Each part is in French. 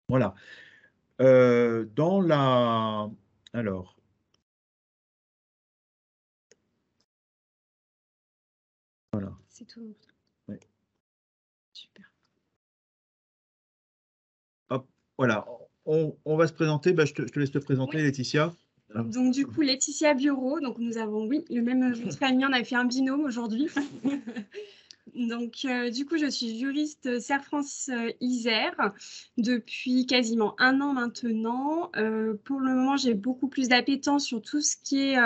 Voilà. Dans la alors, voilà, C'est tout. ouais. Super. Hop, voilà, on va se présenter. Bah, je te laisse te présenter, Oui. Laetitia. Donc, du coup, Laetitia Bureau. Donc, nous avons, oui, le même nom de famille. On a fait un binôme aujourd'hui. Donc, du coup, je suis juriste Serre-France Isère depuis quasiment 1 an maintenant. Pour le moment, j'ai beaucoup plus d'appétence sur tout ce qui est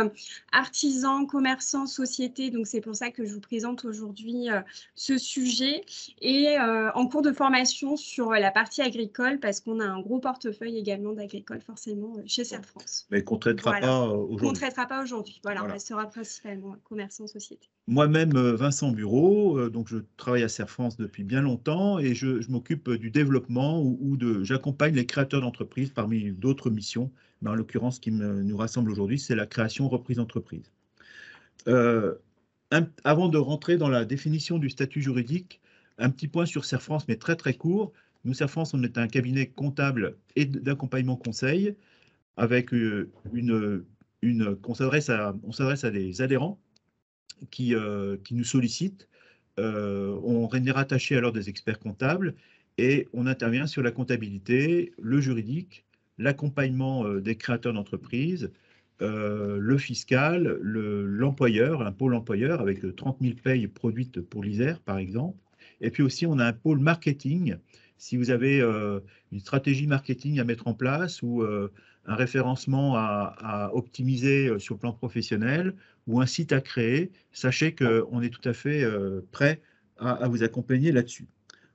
artisan, commerçant, société. Donc, c'est pour ça que je vous présente aujourd'hui ce sujet. Et en cours de formation sur la partie agricole, parce qu'on a un gros portefeuille également d'agricole, forcément, chez Serre-France. Mais qu'on ne traitera Voilà. pas Qu'on ne aujourd'hui. traitera pas aujourd'hui. Voilà, on Voilà. restera principalement commerçant, société. Moi-même, Vincent Bureau, donc je travaille à Serre France depuis bien longtemps et je m'occupe du développement j'accompagne les créateurs d'entreprises parmi d'autres missions. Mais en l'occurrence, ce qui nous rassemble aujourd'hui, c'est la création reprise d'entreprise. Euh, Avant de rentrer dans la définition du statut juridique, un petit point sur Serre France, mais très très court. Nous, Serre France, on est un cabinet comptable et d'accompagnement conseil avec on s'adresse à des adhérents qui nous sollicitent. On est rattaché alors des experts comptables et on intervient sur la comptabilité, le juridique, l'accompagnement des créateurs d'entreprises, le fiscal, l'employeur, un pôle employeur avec 30 000 payes produites pour l'Isère, par exemple. Et puis aussi, on a un pôle marketing. Si vous avez une stratégie marketing à mettre en place ou un référencement à optimiser sur le plan professionnel ou un site à créer, sachez qu'on est tout à fait prêt à vous accompagner là-dessus.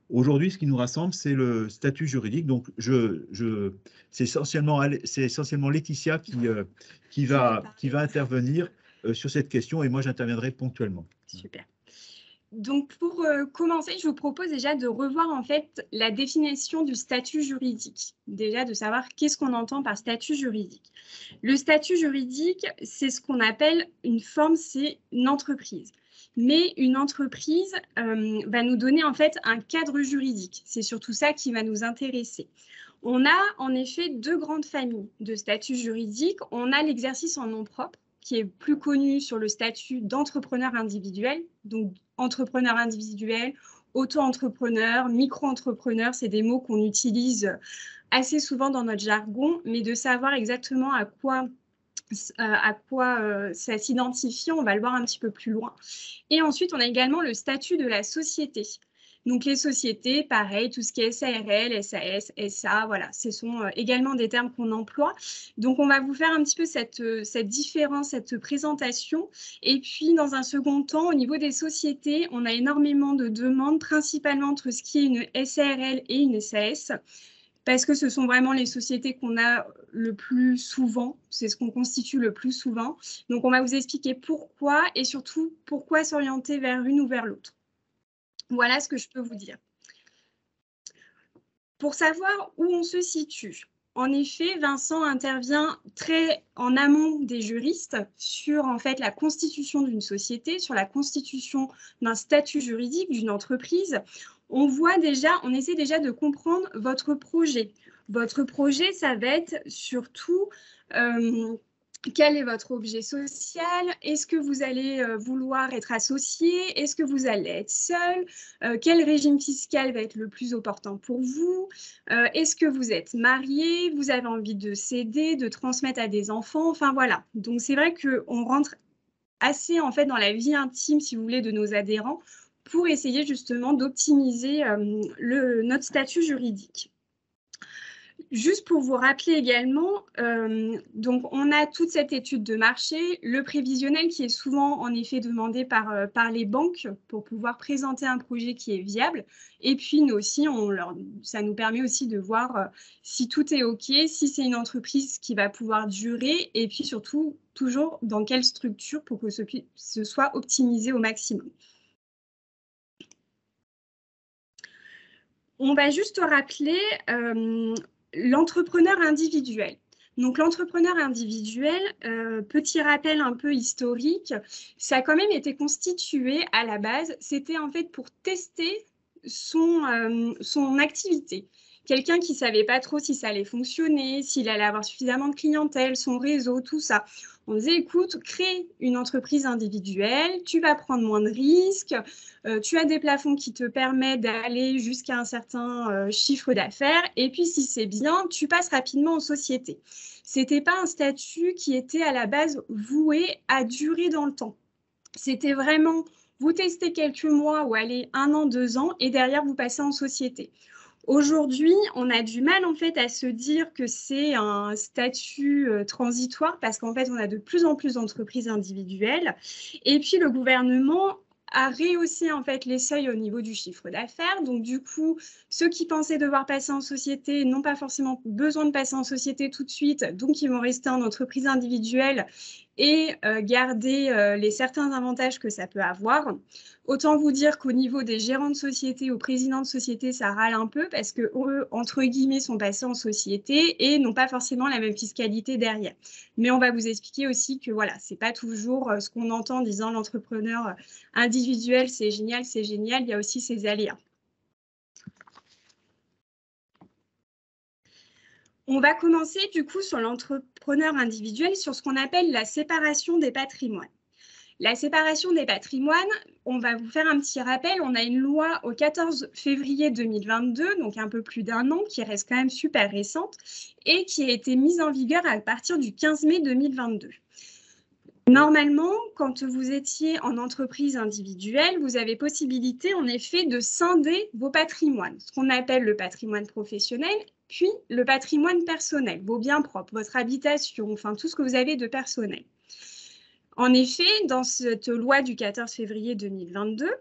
Aujourd'hui, ce qui nous rassemble, c'est le statut juridique. Donc, c'est essentiellement Laetitia qui va intervenir sur cette question et moi, j'interviendrai ponctuellement. Super. Donc, pour commencer, je vous propose déjà de revoir en fait la définition du statut juridique. Déjà, de savoir qu'est-ce qu'on entend par statut juridique. Le statut juridique, c'est ce qu'on appelle une forme, c'est une entreprise. Mais une entreprise va nous donner en fait un cadre juridique. C'est surtout ça qui va nous intéresser. On a en effet 2 grandes familles de statuts juridiques. On a l'exercice en nom propre, qui est plus connu sur le statut d'entrepreneur individuel. Donc, entrepreneur individuel, auto-entrepreneur, micro-entrepreneur, c'est des mots qu'on utilise assez souvent dans notre jargon, mais de savoir exactement à quoi ça s'identifie, on va le voir un petit peu plus loin. Et ensuite, on a également le statut de la société. Donc, les sociétés, pareil, tout ce qui est SARL, SAS, SA, voilà, ce sont également des termes qu'on emploie. Donc, on va vous faire un petit peu cette différence, cette présentation. Et puis, dans un second temps, au niveau des sociétés, on a énormément de demandes, principalement entre ce qui est une SARL et une SAS, parce que ce sont vraiment les sociétés qu'on a le plus souvent, c'est ce qu'on constitue le plus souvent. Donc, on va vous expliquer pourquoi et surtout pourquoi s'orienter vers une ou vers l'autre. Voilà ce que je peux vous dire. Pour savoir où on se situe, en effet, Vincent intervient très en amont des juristes sur en fait la constitution d'une société, sur la constitution d'un statut juridique d'une entreprise. On essaie déjà de comprendre votre projet. Votre projet, ça va être surtout quel est votre objet social? Est-ce que vous allez vouloir être associé? Est-ce que vous allez être seul? Quel régime fiscal va être le plus opportun pour vous? Est-ce que vous êtes marié? Vous avez envie de céder, de transmettre à des enfants? Enfin voilà. Donc c'est vrai qu'on rentre assez en fait dans la vie intime, si vous voulez, de nos adhérents pour essayer justement d'optimiser notre statut juridique. Juste pour vous rappeler également, donc on a toute cette étude de marché, le prévisionnel qui est souvent en effet demandé par les banques pour pouvoir présenter un projet qui est viable. Et puis nous aussi, ça nous permet aussi de voir si tout est OK, si c'est une entreprise qui va pouvoir durer et puis surtout toujours dans quelle structure pour que ce soit optimisé au maximum. On va juste rappeler l'entrepreneur individuel. Donc l'entrepreneur individuel, petit rappel un peu historique, ça a quand même été constitué à la base, c'était en fait pour tester son activité. quelqu'un qui ne savait pas trop si ça allait fonctionner, s'il allait avoir suffisamment de clientèle, son réseau, tout ça. On disait, écoute, crée une entreprise individuelle, tu vas prendre moins de risques, tu as des plafonds qui te permettent d'aller jusqu'à un certain chiffre d'affaires, et puis si c'est bien, tu passes rapidement en société. Ce n'était pas un statut qui était à la base voué à durer dans le temps. C'était vraiment, vous testez quelques mois ou allez 1 an, 2 ans, et derrière, vous passez en société. Aujourd'hui, on a du mal en fait à se dire que c'est un statut transitoire parce qu'en fait, on a de plus en plus d'entreprises individuelles. Et puis, le gouvernement a rehaussé en fait les seuils au niveau du chiffre d'affaires. Donc, du coup, ceux qui pensaient devoir passer en société n'ont pas forcément besoin de passer en société tout de suite. Donc, ils vont rester en entreprise individuelle et garder les certains avantages que ça peut avoir. Autant vous dire qu'au niveau des gérants de société ou présidents de société, ça râle un peu parce qu'eux, entre guillemets, sont passés en société et n'ont pas forcément la même fiscalité derrière. Mais on va vous expliquer aussi que voilà, c'est pas toujours ce qu'on entend en disant l'entrepreneur individuel, c'est génial, il y a aussi ses aléas. On va commencer du coup sur l'entrepreneur individuel, sur ce qu'on appelle la séparation des patrimoines. La séparation des patrimoines, on va vous faire un petit rappel, on a une loi au 14 février 2022, donc un peu plus d'1 an, qui reste quand même super récente, et qui a été mise en vigueur à partir du 15 mai 2022. Normalement, quand vous étiez en entreprise individuelle, vous avez possibilité en effet de scinder vos patrimoines, ce qu'on appelle le patrimoine professionnel, puis le patrimoine personnel, vos biens propres, votre habitation, enfin tout ce que vous avez de personnel. En effet, dans cette loi du 14 février 2022,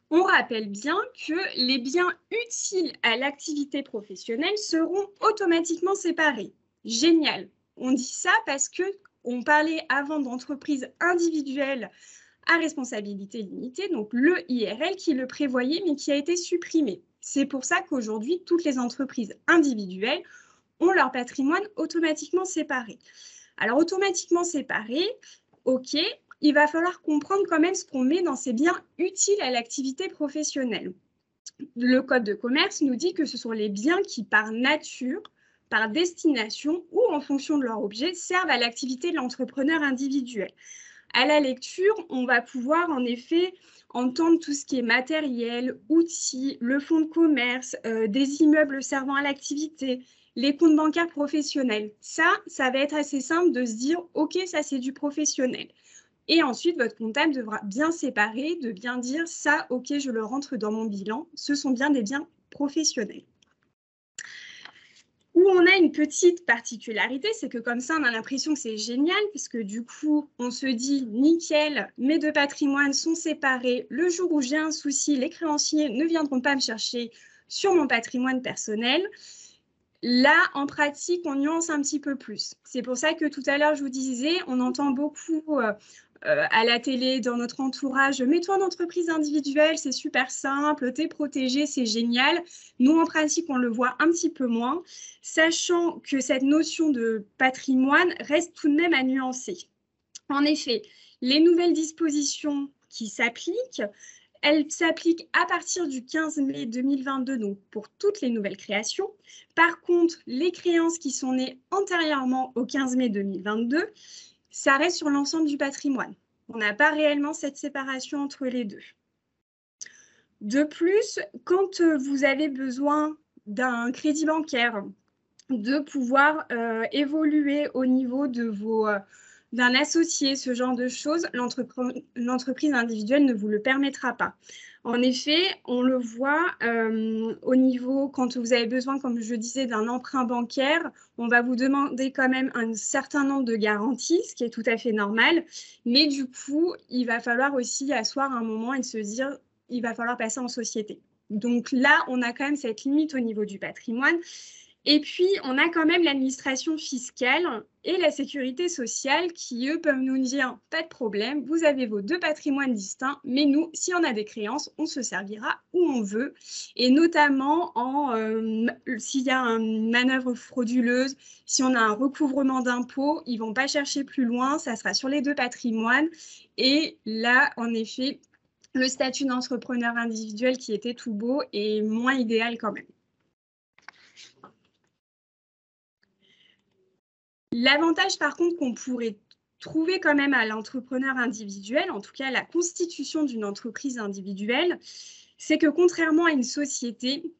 on rappelle bien que les biens utiles à l'activité professionnelle seront automatiquement séparés. Génial. On dit ça parce qu'on parlait avant d'entreprise individuelle à responsabilité limitée, donc le IRL qui le prévoyait mais qui a été supprimé. C'est pour ça qu'aujourd'hui, toutes les entreprises individuelles ont leur patrimoine automatiquement séparé. Alors, automatiquement séparé, ok, il va falloir comprendre quand même ce qu'on met dans ces biens utiles à l'activité professionnelle. Le Code de commerce nous dit que ce sont les biens qui, par nature, par destination ou en fonction de leur objet, servent à l'activité de l'entrepreneur individuel. À la lecture, on va pouvoir en effet entendre tout ce qui est matériel, outils, le fonds de commerce, des immeubles servant à l'activité, les comptes bancaires professionnels. Ça va être assez simple de se dire, OK, ça c'est du professionnel. Et ensuite, votre comptable devra bien séparer, de bien dire, ça, OK, je le rentre dans mon bilan. Ce sont bien des biens professionnels. Où on a une petite particularité, c'est que comme ça, on a l'impression que c'est génial, puisque du coup, on se dit, nickel, mes deux patrimoines sont séparés. Le jour où j'ai un souci, les créanciers ne viendront pas me chercher sur mon patrimoine personnel. Là, en pratique, on nuance un petit peu plus. C'est pour ça que tout à l'heure, je vous disais, on entend beaucoup à la télé, dans notre entourage, mets-toi en entreprise individuelle, c'est super simple, t'es protégé, c'est génial. Nous, en pratique, on le voit un petit peu moins, sachant que cette notion de patrimoine reste tout de même à nuancer. En effet, les nouvelles dispositions qui s'appliquent, elles s'appliquent à partir du 15 mai 2022, donc pour toutes les nouvelles créations. Par contre, les créances qui sont nées antérieurement au 15 mai 2022, ça reste sur l'ensemble du patrimoine. On n'a pas réellement cette séparation entre les deux. De plus, quand vous avez besoin d'un crédit bancaire, de pouvoir évoluer au niveau de d'un associé, ce genre de choses, l'entreprise individuelle ne vous le permettra pas. En effet, on le voit au niveau, quand vous avez besoin, comme je disais, d'un emprunt bancaire, on va vous demander quand même un certain nombre de garanties, ce qui est tout à fait normal. Mais du coup, il va falloir aussi asseoir un moment et se dire, il va falloir passer en société. Donc là, on a quand même cette limite au niveau du patrimoine. Et puis, on a quand même l'administration fiscale et la sécurité sociale qui, eux, peuvent nous dire « pas de problème, vous avez vos deux patrimoines distincts, mais nous, si on a des créances, on se servira où on veut. » Et notamment, s'il y a une manœuvre frauduleuse, si on a un recouvrement d'impôts, ils ne vont pas chercher plus loin, ça sera sur les deux patrimoines. Et là, en effet, le statut d'entrepreneur individuel qui était tout beau est moins idéal quand même. L'avantage, par contre, qu'on pourrait trouver quand même à l'entrepreneur individuel, en tout cas la constitution d'une entreprise individuelle, c'est que contrairement à une société,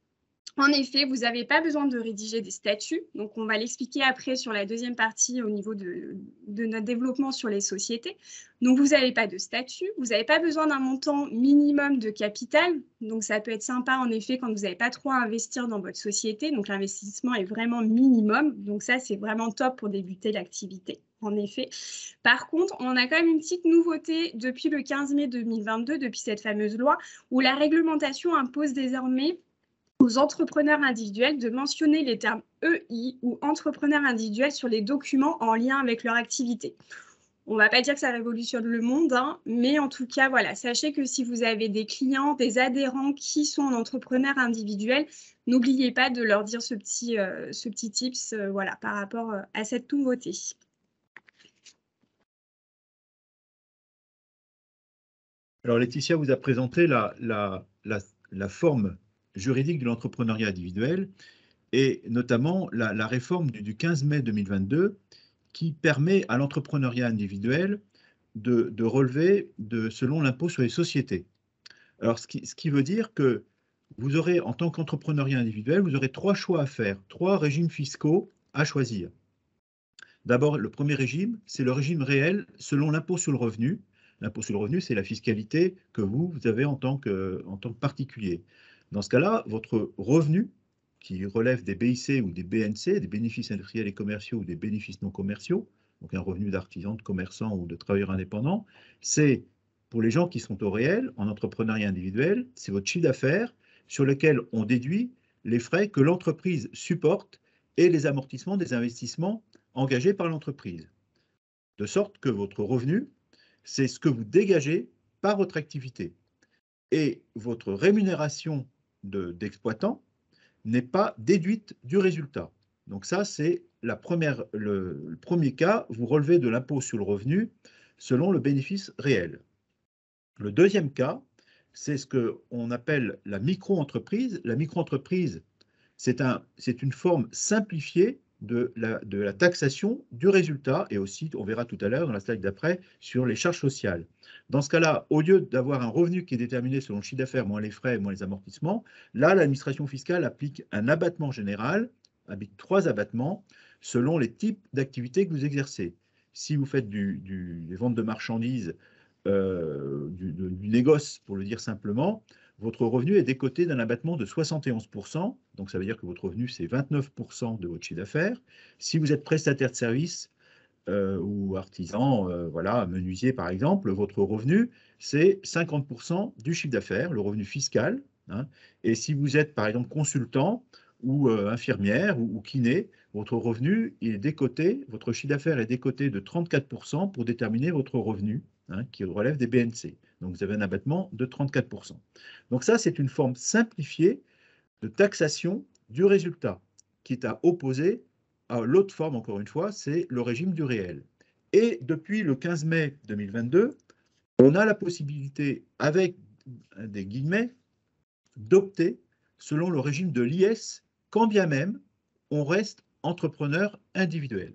en effet, vous n'avez pas besoin de rédiger des statuts. Donc, on va l'expliquer après sur la deuxième partie au niveau de notre développement sur les sociétés. Donc, vous n'avez pas de statut. Vous n'avez pas besoin d'un montant minimum de capital. Donc, ça peut être sympa, en effet, quand vous n'avez pas trop à investir dans votre société. Donc, l'investissement est vraiment minimum. Donc, ça, c'est vraiment top pour débuter l'activité. En effet. Par contre, on a quand même une petite nouveauté depuis le 15 mai 2022, depuis cette fameuse loi, où la réglementation impose désormais aux entrepreneurs individuels de mentionner les termes EI ou entrepreneurs individuels sur les documents en lien avec leur activité. On ne va pas dire que ça révolutionne le monde, hein, mais en tout cas, voilà, sachez que si vous avez des clients, des adhérents qui sont entrepreneurs individuels, n'oubliez pas de leur dire ce petit tips voilà, par rapport à cette nouveauté. Alors, Laetitia vous a présenté la forme juridique de l'entrepreneuriat individuel et notamment la réforme du 15 mai 2022 qui permet à l'entrepreneuriat individuel de relever selon l'impôt sur les sociétés. Alors, ce qui veut dire que vous aurez, en tant qu'entrepreneuriat individuel, vous aurez 3 choix à faire, 3 régimes fiscaux à choisir. D'abord, le premier régime, c'est le régime réel selon l'impôt sur le revenu. L'impôt sur le revenu, c'est la fiscalité que vous avez en tant que particulier. Dans ce cas-là, votre revenu, qui relève des BIC ou des BNC, des bénéfices industriels et commerciaux ou des bénéfices non commerciaux, donc un revenu d'artisan, de commerçant ou de travailleur indépendant, c'est pour les gens qui sont au réel, en entrepreneuriat individuel, c'est votre chiffre d'affaires sur lequel on déduit les frais que l'entreprise supporte et les amortissements des investissements engagés par l'entreprise. De sorte que votre revenu, c'est ce que vous dégagez par votre activité. Et votre rémunération d'exploitant n'est pas déduite du résultat. Donc ça, c'est le premier cas, vous relevez de l'impôt sur le revenu selon le bénéfice réel. Le deuxième cas, c'est ce qu'on appelle la micro-entreprise. La micro-entreprise, c'est une forme simplifiée de la taxation du résultat et aussi, on verra tout à l'heure dans la slide d'après, sur les charges sociales. Dans ce cas-là, au lieu d'avoir un revenu qui est déterminé selon le chiffre d'affaires, moins les frais, moins les amortissements, là, l'administration fiscale applique un abattement général, avec 3 abattements, selon les types d'activités que vous exercez. Si vous faites des ventes de marchandises, du négoce, pour le dire simplement, votre revenu est décoté d'un abattement de 71%, donc ça veut dire que votre revenu, c'est 29% de votre chiffre d'affaires. Si vous êtes prestataire de service ou artisan, voilà, menuisier par exemple, votre revenu, c'est 50% du chiffre d'affaires, le revenu fiscal. Hein. Et si vous êtes par exemple consultant ou infirmière ou kiné, votre revenu est décoté, votre chiffre d'affaires est décoté de 34% pour déterminer votre revenu, hein, qui relève des BNC. Donc vous avez un abattement de 34%. Donc ça, c'est une forme simplifiée de taxation du résultat, qui est à opposer à l'autre forme, encore une fois, c'est le régime du réel. Et depuis le 15 mai 2022, on a la possibilité, avec des guillemets, d'opter selon le régime de l'IS, quand bien même on reste entrepreneur individuel.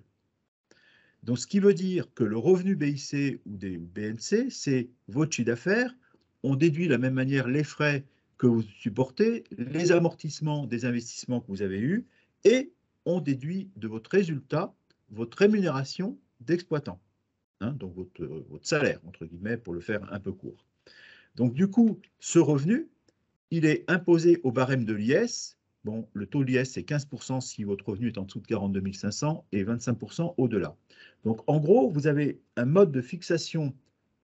Donc, ce qui veut dire que le revenu BIC ou des BNC, c'est votre chiffre d'affaires. On déduit de la même manière les frais que vous supportez, les amortissements des investissements que vous avez eus, et on déduit de votre résultat votre rémunération d'exploitant, hein, donc votre salaire, entre guillemets, pour le faire un peu court. Donc, du coup, ce revenu, il est imposé au barème de l'IS. Bon, le taux de l'IS, c'est 15% si votre revenu est en dessous de 42 500 et 25% au-delà. Donc, en gros, vous avez un mode de fixation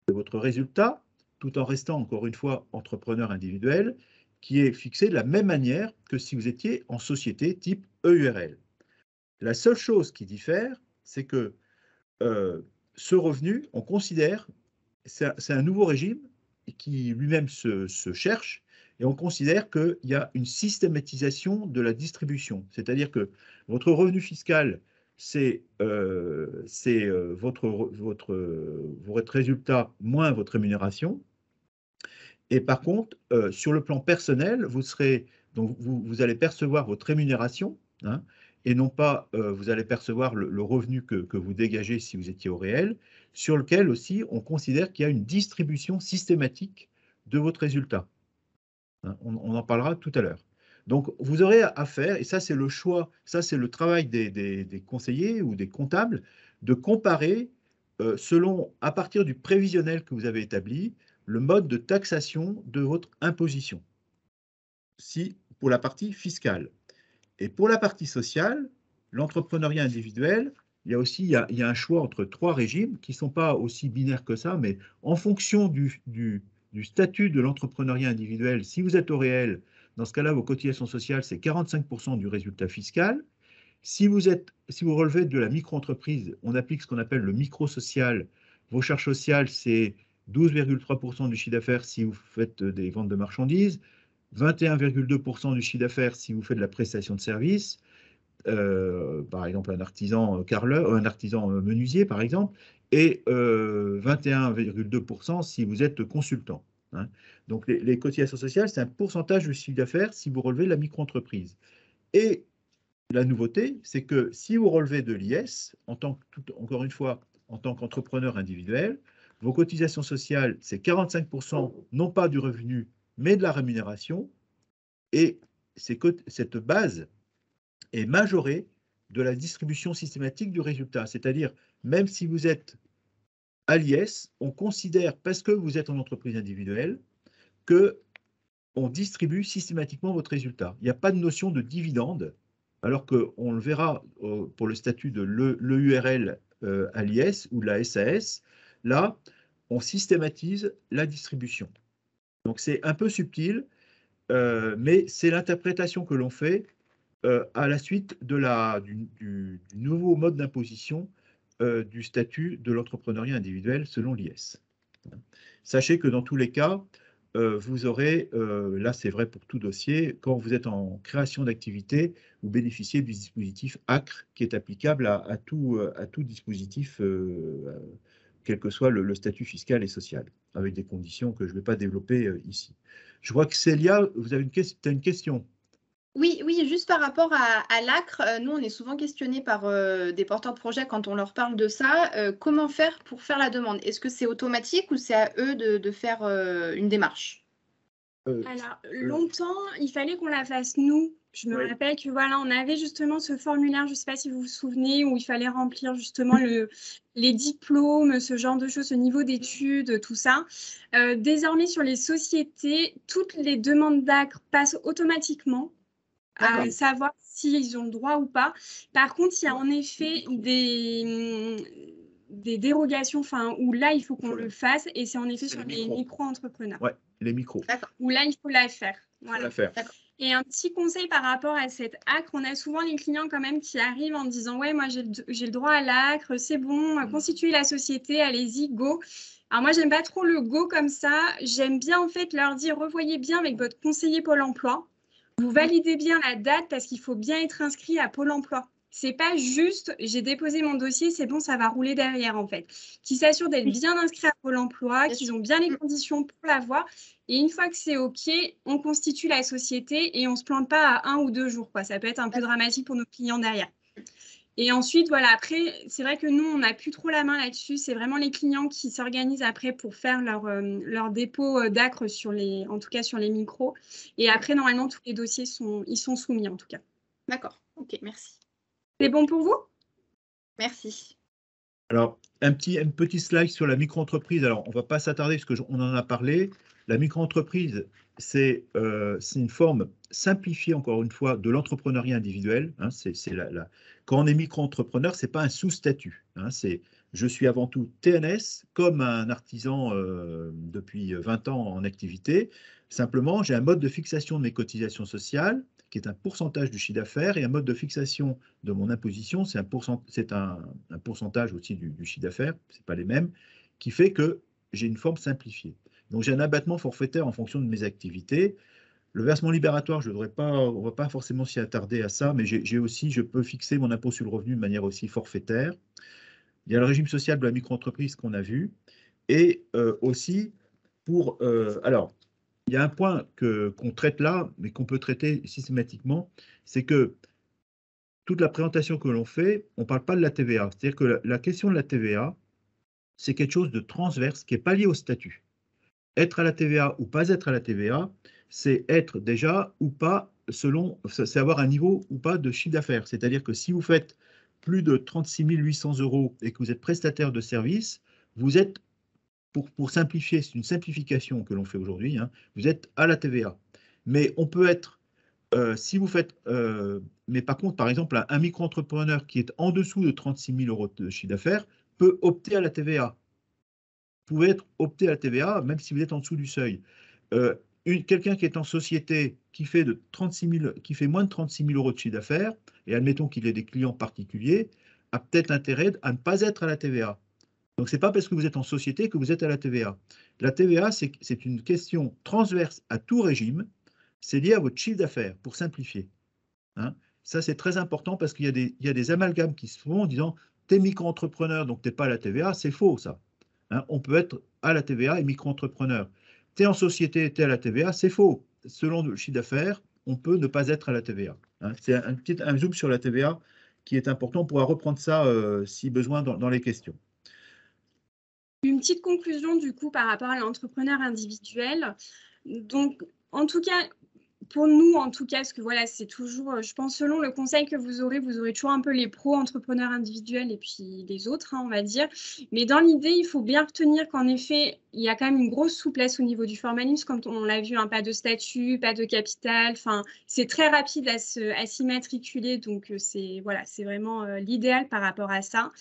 de votre résultat, tout en restant, encore une fois, entrepreneur individuel, qui est fixé de la même manière que si vous étiez en société type EURL. La seule chose qui diffère, c'est que ce revenu, on considère, c'est un nouveau régime qui lui-même se cherche, et on considère qu'il y a une systématisation de la distribution. C'est-à-dire que votre revenu fiscal, c'est votre résultat moins votre rémunération. Et par contre, sur le plan personnel, vous allez percevoir votre rémunération, hein, et non pas vous allez percevoir le revenu que vous dégagez si vous étiez au réel, sur lequel aussi on considère qu'il y a une distribution systématique de votre résultat. Hein, on en parlera tout à l'heure. Donc, vous aurez à faire, et ça c'est le choix, ça c'est le travail des conseillers ou des comptables, de comparer à partir du prévisionnel que vous avez établi, le mode de taxation de votre imposition, pour la partie fiscale. Et pour la partie sociale, l'entrepreneuriat individuel, il y a un choix entre 3 régimes qui ne sont pas aussi binaires que ça, mais en fonction du statut de l'entrepreneuriat individuel, si vous êtes au réel, dans ce cas-là, vos cotisations sociales, c'est 45% du résultat fiscal. Si vous relevez de la micro-entreprise, on applique ce qu'on appelle le micro-social. Vos charges sociales, c'est 12,3% du chiffre d'affaires si vous faites des ventes de marchandises, 21,2% du chiffre d'affaires si vous faites de la prestation de service, par exemple un artisan carreleur, un artisan menuisier par exemple, et 21,2% si vous êtes consultant. Hein. Donc les cotisations sociales, c'est un pourcentage du chiffre d'affaires si vous relevez la micro-entreprise. Et la nouveauté, c'est que si vous relevez de l'IS, encore une fois, en tant qu'entrepreneur individuel, vos cotisations sociales, c'est 45%, non pas du revenu, mais de la rémunération, et cette base est majorée de la distribution systématique du résultat. C'est-à-dire, même si vous êtes à l'IS, on considère, parce que vous êtes en entreprise individuelle, qu'on distribue systématiquement votre résultat. Il n'y a pas de notion de dividende, alors qu'on le verra pour le statut de l'EURL à l'IS ou de la SAS. Là, on systématise la distribution. Donc, c'est un peu subtil, mais c'est l'interprétation que l'on fait à la suite du nouveau mode d'imposition du statut de l'entrepreneuriat individuel selon l'IS. Sachez que dans tous les cas, vous aurez, là c'est vrai pour tout dossier, quand vous êtes en création d'activité, vous bénéficiez du dispositif ACRE qui est applicable à tout dispositif, quel que soit le statut fiscal et social, avec des conditions que je ne vais pas développer ici. Je vois que Célia, vous avez une question. Oui, juste par rapport à l'ACRE, nous, on est souvent questionnés par des porteurs de projets quand on leur parle de ça. Comment faire pour faire la demande? Est-ce que c'est automatique ou c'est à eux de faire une démarche? Alors, longtemps, il fallait qu'on la fasse nous. Je me rappelle que voilà, on avait justement ce formulaire, je ne sais pas si vous vous souvenez, où il fallait remplir justement les diplômes, ce genre de choses, ce niveau d'études, tout ça. Désormais, sur les sociétés, toutes les demandes d'ACRE passent automatiquement, à savoir s'ils ont le droit ou pas. Par contre, il y a en effet des dérogations, où là, il faut qu'on le fasse, et c'est en effet sur les micro-entrepreneurs. Ouais, les micros. Où là, il faut la faire. Voilà. Faut la faire. Et un petit conseil par rapport à cette ACRE, on a souvent les clients quand même qui arrivent en disant « Ouais, moi, j'ai le droit à l'ACRE, c'est bon, constituez la société, allez-y, go ». Alors moi, j'aime pas trop le go comme ça. J'aime bien en fait leur dire « Revoyez bien avec votre conseiller Pôle emploi ». Vous validez bien la date parce qu'il faut bien être inscrit à Pôle emploi. C'est pas juste, j'ai déposé mon dossier, c'est bon, ça va rouler derrière en fait. Qu'ils s'assurent d'être bien inscrits à Pôle emploi, qu'ils ont bien les conditions pour l'avoir. Et une fois que c'est OK, on constitue la société et on ne se plante pas à 1 ou 2 jours, quoi. Ça peut être un peu dramatique pour nos clients derrière. Et ensuite, voilà, après, c'est vrai que nous, on n'a plus trop la main là-dessus. C'est vraiment les clients qui s'organisent après pour faire leur dépôt d'ACRE, en tout cas sur les micros. Et après, normalement, tous les dossiers sont soumis en tout cas. D'accord, OK, merci. C'est bon pour vous? Merci. Alors, un petit slide sur la micro-entreprise. Alors, on ne va pas s'attarder parce qu'on en a parlé. La micro-entreprise, c'est une forme simplifiée, encore une fois, de l'entrepreneuriat individuel. Hein, quand on est micro-entrepreneur, ce n'est pas un sous-statut. Hein, je suis avant tout TNS, comme un artisan depuis 20 ans en activité. Simplement, j'ai un mode de fixation de mes cotisations sociales qui est un pourcentage du chiffre d'affaires, et un mode de fixation de mon imposition, c'est un pourcentage aussi du chiffre d'affaires, ce n'est pas les mêmes, qui fait que j'ai une forme simplifiée. Donc j'ai un abattement forfaitaire en fonction de mes activités. Le versement libératoire, on ne va pas forcément s'y attarder à ça, mais je peux fixer mon impôt sur le revenu de manière aussi forfaitaire. Il y a le régime social de la micro-entreprise qu'on a vu, et aussi alors, il y a un point qu'on traite là, mais qu'on peut traiter systématiquement, c'est que toute la présentation que l'on fait, on ne parle pas de la TVA. C'est-à-dire que la question de la TVA, c'est quelque chose de transverse qui n'est pas lié au statut. Être à la TVA ou pas être à la TVA, c'est être déjà ou pas selon, c'est avoir un niveau ou pas de chiffre d'affaires. C'est-à-dire que si vous faites plus de 36 800 € et que vous êtes prestataire de service, vous êtes, pour simplifier, c'est une simplification que l'on fait aujourd'hui, hein, vous êtes à la TVA. Mais on peut être, si vous faites, mais par contre, par exemple, un micro-entrepreneur qui est en dessous de 36 000 € de chiffre d'affaires peut opter à la TVA. Vous pouvez opter à la TVA, même si vous êtes en dessous du seuil. Quelqu'un qui est en société qui fait, qui fait moins de 36 000 € de chiffre d'affaires, et admettons qu'il ait des clients particuliers, a peut-être intérêt à ne pas être à la TVA. Donc, ce n'est pas parce que vous êtes en société que vous êtes à la TVA. La TVA, c'est une question transverse à tout régime. C'est lié à votre chiffre d'affaires, pour simplifier. Hein. Ça, c'est très important parce qu'il y a des amalgames qui se font en disant « t'es micro-entrepreneur, donc tu n'es pas à la TVA ». C'est faux, ça. Hein, on peut être à la TVA et micro-entrepreneur. Tu es en société, tu es à la TVA, c'est faux. Selon le chiffre d'affaires, on peut ne pas être à la TVA. Hein, c'est un zoom sur la TVA qui est important. On pourra reprendre ça si besoin dans les questions. Une petite conclusion du coup par rapport à l'entrepreneur individuel. Donc, en tout cas, pour nous, en tout cas, parce que voilà, c'est toujours, je pense, selon le conseil que vous aurez toujours un peu les pro-entrepreneurs individuels et puis les autres, hein, on va dire. Mais dans l'idée, il faut bien retenir qu'en effet, il y a quand même une grosse souplesse au niveau du formalisme, comme on l'a vu, hein, pas de statut, pas de capital. Enfin, c'est très rapide à s'immatriculer, donc c'est voilà, c'est vraiment l'idéal par rapport à ça.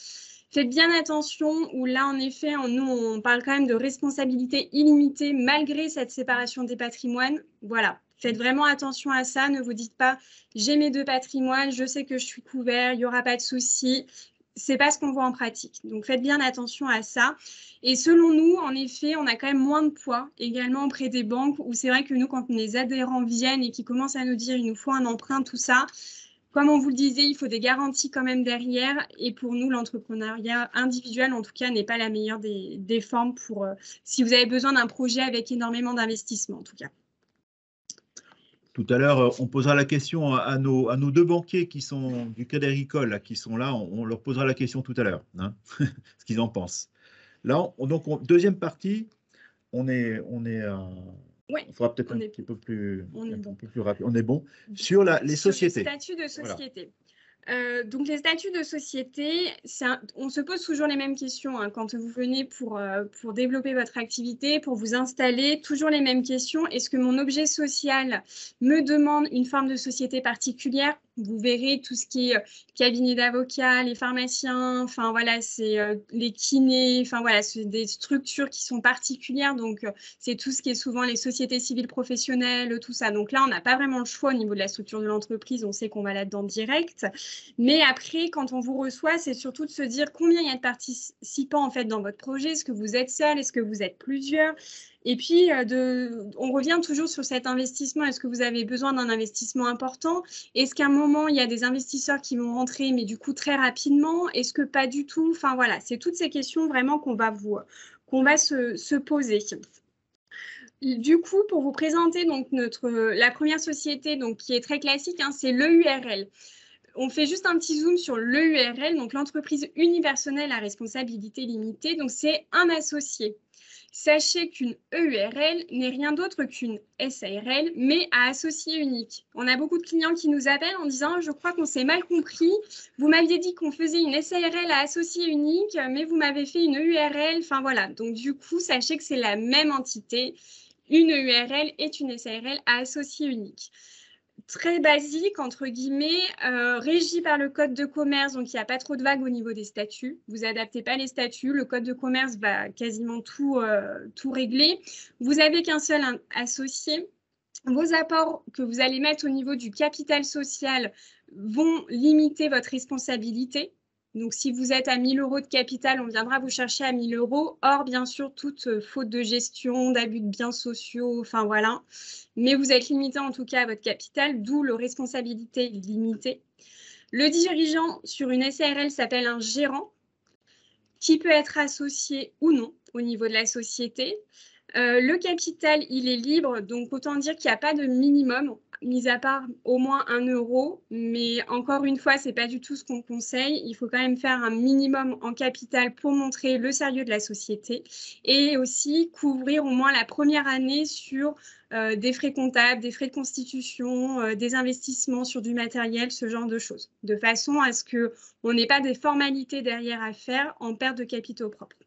Faites bien attention, où là, en effet, nous, on parle quand même de responsabilité illimitée malgré cette séparation des patrimoines. Voilà, faites vraiment attention à ça. Ne vous dites pas, j'ai mes 2 patrimoines, je sais que je suis couvert, il n'y aura pas de souci. Ce n'est pas ce qu'on voit en pratique. Donc, faites bien attention à ça. Et selon nous, en effet, on a quand même moins de poids également auprès des banques, où c'est vrai que nous, quand les adhérents viennent et qu'ils commencent à nous dire, il nous faut un emprunt, tout ça, comme on vous le disait, il faut des garanties quand même derrière. Et pour nous, l'entrepreneuriat individuel, en tout cas, n'est pas la meilleure des formes pour si vous avez besoin d'un projet avec énormément d'investissement, en tout cas. Tout à l'heure, on posera la question à nos 2 banquiers qui sont du Crédit Agricole, là, qui sont là. On leur posera la question tout à l'heure, hein, ce qu'ils en pensent. Là, deuxième partie, on fera peut-être un petit peu plus rapide. On est bon. Sur les sociétés. Les statuts de société. Voilà. Donc, les statuts de société, on se pose toujours les mêmes questions hein, quand vous venez pour développer votre activité, pour vous installer, toujours les mêmes questions. Est-ce que mon objet social me demande une forme de société particulière? Vous verrez tout ce qui est cabinet d'avocats, les pharmaciens, enfin voilà, c'est les kinés, enfin voilà, c'est des structures qui sont particulières. Donc, c'est tout ce qui est souvent les sociétés civiles professionnelles, tout ça. Donc là, on n'a pas vraiment le choix au niveau de la structure de l'entreprise. On sait qu'on va là-dedans direct. Mais après, quand on vous reçoit, c'est surtout de se dire combien il y a de participants en fait dans votre projet. Est-ce que vous êtes seul? Est-ce que vous êtes plusieurs? Et puis, on revient toujours sur cet investissement. Est-ce que vous avez besoin d'un investissement important? Est-ce qu'à un moment, il y a des investisseurs qui vont rentrer, mais du coup, très rapidement? Est-ce que pas du tout? Enfin, voilà, c'est toutes ces questions vraiment qu'on va se poser. Du coup, pour vous présenter donc, la première société donc, qui est très classique, hein, c'est l'EURL. On fait juste un petit zoom sur l'EURL, donc l'entreprise unipersonnelle à responsabilité limitée. Donc, c'est un associé. Sachez qu'une EURL n'est rien d'autre qu'une SARL, mais à associé unique. On a beaucoup de clients qui nous appellent en disant « Je crois qu'on s'est mal compris. Vous m'aviez dit qu'on faisait une SARL à associé unique, mais vous m'avez fait une EURL. » Enfin, voilà. Donc, du coup, sachez que c'est la même entité. Une EURL est une SARL à associé unique. Très basique, entre guillemets, régi par le code de commerce, donc il n'y a pas trop de vagues au niveau des statuts. Vous n'adaptez pas les statuts, le code de commerce va quasiment tout régler. Vous n'avez qu'un seul associé. Vos apports que vous allez mettre au niveau du capital social vont limiter votre responsabilité. Donc, si vous êtes à 1 000 € de capital, on viendra vous chercher à 1 000 €. Or, bien sûr, toute faute de gestion, d'abus de biens sociaux, enfin voilà. Mais vous êtes limité en tout cas à votre capital, d'où le responsabilité limitée. Le dirigeant sur une SARL s'appelle un gérant qui peut être associé ou non au niveau de la société. Le capital, il est libre, donc autant dire qu'il n'y a pas de minimum. mis à part au moins 1 €, mais encore une fois, ce n'est pas du tout ce qu'on conseille. Il faut quand même faire un minimum en capital pour montrer le sérieux de la société et aussi couvrir au moins la première année sur des frais comptables, des frais de constitution, des investissements sur du matériel, ce genre de choses, de façon à ce qu'on n'ait pas des formalités derrière à faire en perte de capitaux propres.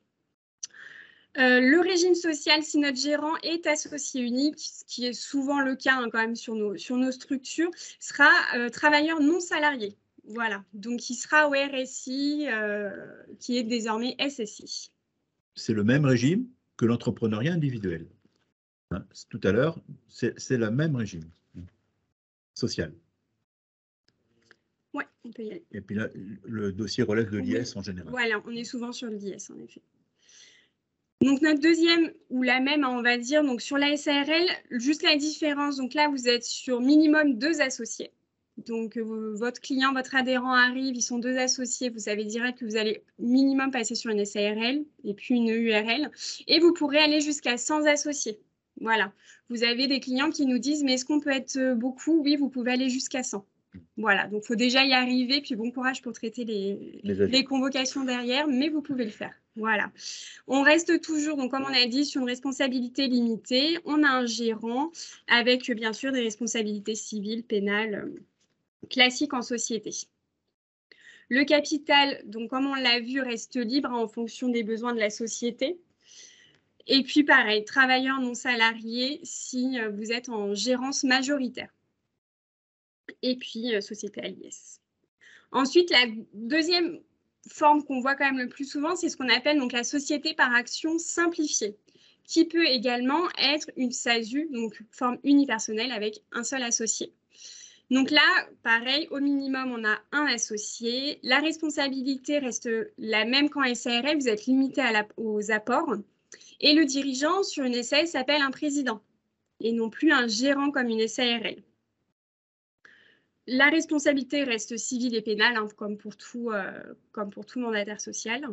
Le régime social, si notre gérant est associé unique, ce qui est souvent le cas quand même sur nos structures, sera travailleur non salarié. Voilà, donc il sera au RSI, qui est désormais SSI. C'est le même régime que l'entrepreneuriat individuel. Hein, tout à l'heure, c'est le même régime social. Oui, on peut y aller. Et puis là, le dossier relève de l'IS en général. Voilà, on est souvent sur l'IS en effet. Donc notre deuxième, ou la même, on va dire, donc sur la SARL, juste la différence, donc là vous êtes sur minimum 2 associés. Donc votre client, votre adhérent arrive, ils sont 2 associés, vous savez direct que vous allez minimum passer sur une SARL et puis une URL. Et vous pourrez aller jusqu'à 100 associés. Voilà, vous avez des clients qui nous disent, mais est-ce qu'on peut être beaucoup? Oui, vous pouvez aller jusqu'à 100. Voilà, donc il faut déjà y arriver, puis bon courage pour traiter les convocations derrière, mais vous pouvez le faire. Voilà. On reste toujours, donc comme on a dit, sur une responsabilité limitée. On a un gérant avec bien sûr des responsabilités civiles, pénales, classiques en société. Le capital, donc comme on l'a vu, reste libre en fonction des besoins de la société. Et puis pareil, travailleurs non salariés si vous êtes en gérance majoritaire. Et puis société à l'IS. Ensuite, la deuxième forme qu'on voit quand même le plus souvent, c'est ce qu'on appelle donc la société par action simplifiée, qui peut également être une SASU, donc forme unipersonnelle avec un seul associé. Donc là, pareil, au minimum, on a un associé. La responsabilité reste la même qu'en SARL, vous êtes limité aux apports. Et le dirigeant sur une SAS s'appelle un président et non plus un gérant comme une SARL. La responsabilité reste civile et pénale, hein, comme pour tout mandataire social.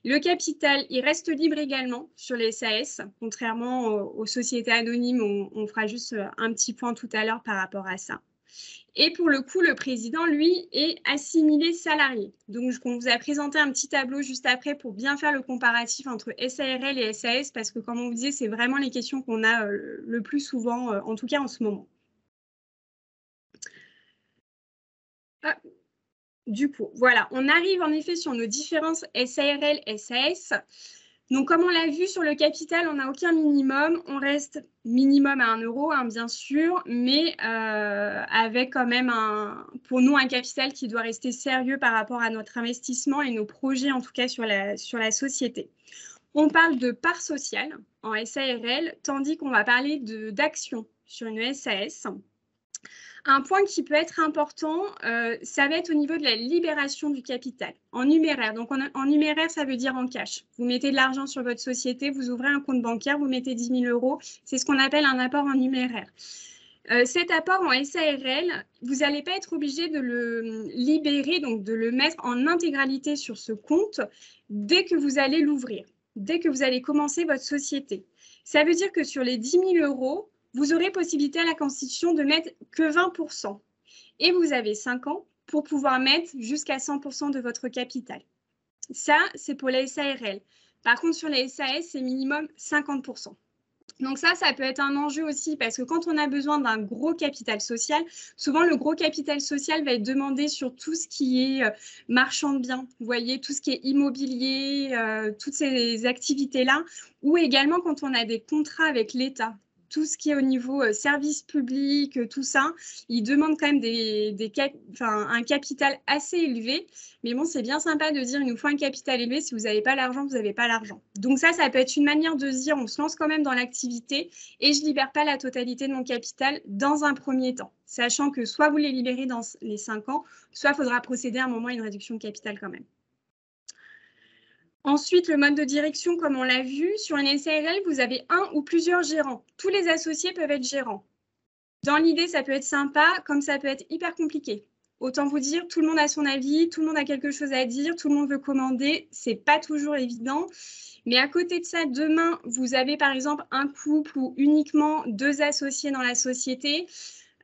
Le capital, il reste libre également sur les SAS, contrairement aux sociétés anonymes, on fera juste un petit point tout à l'heure par rapport à ça. Et pour le coup, le président, lui, est assimilé salarié. Donc, on vous a présenté un petit tableau juste après pour bien faire le comparatif entre SARL et SAS, parce que, comme on vous disait, c'est vraiment les questions qu'on a le plus souvent, en tout cas en ce moment. Ah. Du coup, voilà, on arrive en effet sur nos différences SARL, SAS. Donc, comme on l'a vu sur le capital, on n'a aucun minimum. On reste minimum à 1 €, hein, bien sûr, mais avec quand même, pour nous, un capital qui doit rester sérieux par rapport à notre investissement et nos projets, en tout cas sur la société. On parle de part sociale en SARL, tandis qu'on va parler d'actions sur une SAS. Un point qui peut être important, ça va être au niveau de la libération du capital en numéraire. Donc, en numéraire, ça veut dire en cash. Vous mettez de l'argent sur votre société, vous ouvrez un compte bancaire, vous mettez 10 000 €. C'est ce qu'on appelle un apport en numéraire. Cet apport en SARL, vous n'allez pas être obligé de le libérer, donc de le mettre en intégralité sur ce compte dès que vous allez l'ouvrir, dès que vous allez commencer votre société. Ça veut dire que sur les 10 000 €, vous aurez possibilité à la Constitution de mettre que 20%. Et vous avez 5 ans pour pouvoir mettre jusqu'à 100% de votre capital. Ça, c'est pour les SARL. Par contre, sur les SAS, c'est minimum 50%. Donc ça peut être un enjeu aussi parce que quand on a besoin d'un gros capital social, souvent le gros capital social va être demandé sur tout ce qui est marchand de biens, vous voyez, tout ce qui est immobilier, toutes ces activités-là, ou également quand on a des contrats avec l'État. Tout ce qui est au niveau service public, tout ça, ils demandent quand même un capital assez élevé. Mais bon, c'est bien sympa de dire il nous faut un capital élevé. Si vous n'avez pas l'argent, vous n'avez pas l'argent. Donc ça peut être une manière de se dire on se lance quand même dans l'activité et je ne libère pas la totalité de mon capital dans un premier temps. Sachant que soit vous les libérez dans les 5 ans, soit il faudra procéder à un moment à une réduction de capital quand même. Ensuite, le mode de direction, comme on l'a vu, sur une SARL, vous avez un ou plusieurs gérants. Tous les associés peuvent être gérants. Dans l'idée, ça peut être sympa, comme ça peut être hyper compliqué. Autant vous dire, tout le monde a son avis, tout le monde a quelque chose à dire, tout le monde veut commander. Ce n'est pas toujours évident. Mais à côté de ça, demain, vous avez par exemple un couple ou uniquement 2 associés dans la société.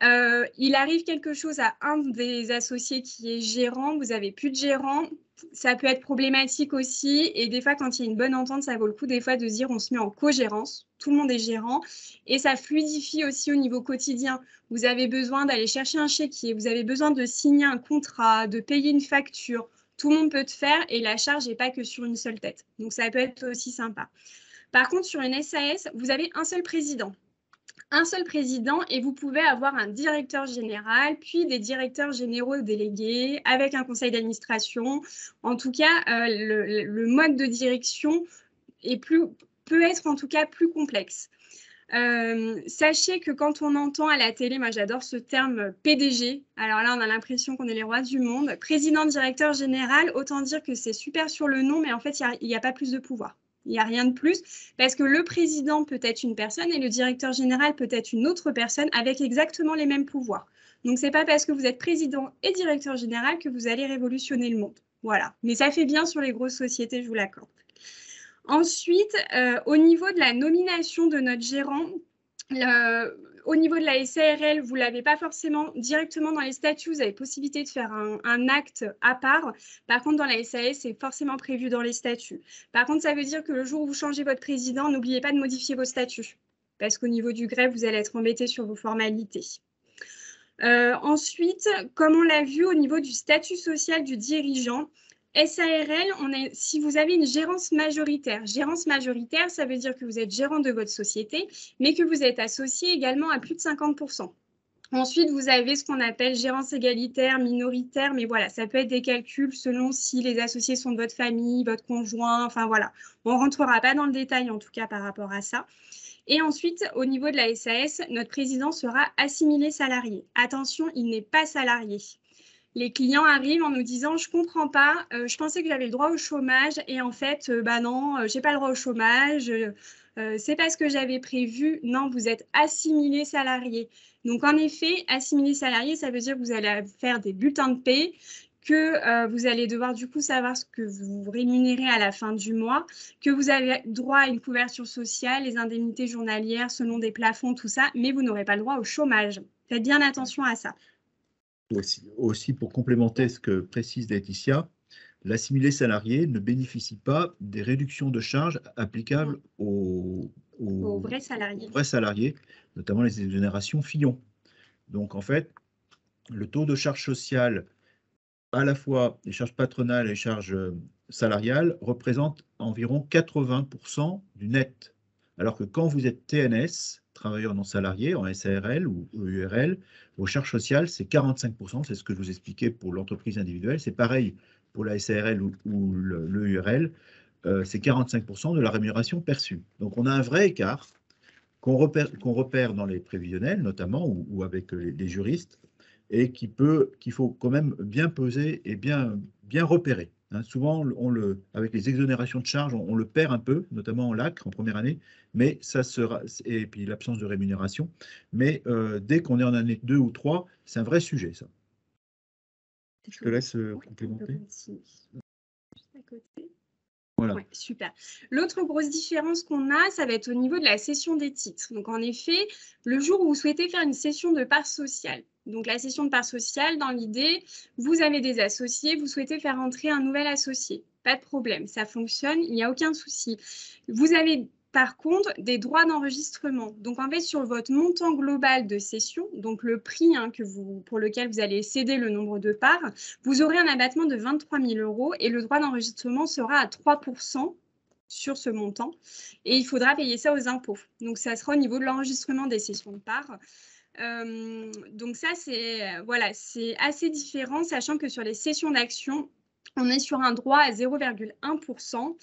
Il arrive quelque chose à un des associés qui est gérant, vous n'avez plus de gérant, ça peut être problématique aussi. Et des fois, quand il y a une bonne entente, ça vaut le coup des fois de se dire on se met en co-gérance, tout le monde est gérant. Et ça fluidifie aussi au niveau quotidien. Vous avez besoin d'aller chercher un chéquier, vous avez besoin de signer un contrat, de payer une facture. Tout le monde peut te faire et la charge n'est pas que sur une seule tête. Donc, ça peut être aussi sympa. Par contre, sur une SAS, vous avez un seul président et vous pouvez avoir un directeur général, puis des directeurs généraux délégués avec un conseil d'administration. En tout cas, le mode de direction peut être en tout cas plus complexe. Sachez que quand on entend à la télé, moi j'adore ce terme PDG, alors là on a l'impression qu'on est les rois du monde, président, directeur général, autant dire que c'est super sur le nom, mais en fait il n'y a pas plus de pouvoir. Il n'y a rien de plus, parce que le président peut être une personne et le directeur général peut être une autre personne avec exactement les mêmes pouvoirs. Donc, ce n'est pas parce que vous êtes président et directeur général que vous allez révolutionner le monde. Voilà. Mais ça fait bien sur les grosses sociétés, je vous l'accorde. Ensuite, au niveau de la nomination de notre gérant, au niveau de la SARL, vous ne l'avez pas forcément directement dans les statuts, vous avez possibilité de faire un acte à part. Par contre, dans la SAS, c'est forcément prévu dans les statuts. Par contre, ça veut dire que le jour où vous changez votre président, n'oubliez pas de modifier vos statuts. Parce qu'au niveau du greffe, vous allez être embêté sur vos formalités. Ensuite, comme on l'a vu au niveau du statut social du dirigeant, SARL, si vous avez une gérance majoritaire, ça veut dire que vous êtes gérant de votre société, mais que vous êtes associé également à plus de 50%. Ensuite, vous avez ce qu'on appelle gérance égalitaire, minoritaire, mais voilà, ça peut être des calculs selon si les associés sont de votre famille, votre conjoint, enfin voilà. On ne rentrera pas dans le détail en tout cas par rapport à ça. Et ensuite, au niveau de la SAS, notre président sera assimilé salarié. Attention, il n'est pas salarié. Les clients arrivent en nous disant « je ne comprends pas, je pensais que j'avais le droit au chômage et en fait, non, je n'ai pas le droit au chômage, c'est pas ce que j'avais prévu. » Non, vous êtes assimilé salarié. Donc, en effet, assimilé salarié, ça veut dire que vous allez faire des bulletins de paie, que vous allez devoir du coup savoir ce que vous rémunérez à la fin du mois, que vous avez droit à une couverture sociale, les indemnités journalières selon des plafonds, tout ça, mais vous n'aurez pas le droit au chômage. Faites bien attention à ça. Aussi, pour complémenter ce que précise Laetitia, l'assimilé salarié ne bénéficie pas des réductions de charges applicables aux vrais salariés, notamment les exonérations Fillon. Donc, en fait, le taux de charge sociale, à la fois les charges patronales et les charges salariales, représente environ 80% du net. Alors que quand vous êtes TNS, travailleur non salarié, en SARL ou EURL, vos charges sociales, c'est 45%, c'est ce que je vous expliquais pour l'entreprise individuelle. C'est pareil pour la SARL ou l'EURL, c'est 45% de la rémunération perçue. Donc, on a un vrai écart qu'on repère dans les prévisionnels, notamment, ou avec les juristes, et qu'il faut quand même bien peser et bien repérer. Hein, souvent, avec les exonérations de charges, on le perd un peu, notamment en LAC, en première année, mais ça sera, et puis l'absence de rémunération. Mais dès qu'on est en année 2 ou 3, c'est un vrai sujet, ça. Je te laisse complémenter. Juste à côté. Voilà. Ouais, super. L'autre grosse différence qu'on a, ça va être au niveau de la cession des titres. Donc, en effet, le jour où vous souhaitez faire une cession de part sociale, donc la cession de part sociale, dans l'idée, vous avez des associés, vous souhaitez faire entrer un nouvel associé. Pas de problème, ça fonctionne, il n'y a aucun souci. Vous avez par contre des droits d'enregistrement. Donc, en fait, sur votre montant global de cession, donc le prix pour lequel vous allez céder le nombre de parts, vous aurez un abattement de 23 000 € et le droit d'enregistrement sera à 3% sur ce montant. Et il faudra payer ça aux impôts. Donc, ça sera au niveau de l'enregistrement des cessions de parts. Donc ça, c'est assez différent, sachant que sur les cessions d'actions, on est sur un droit à 0,1%.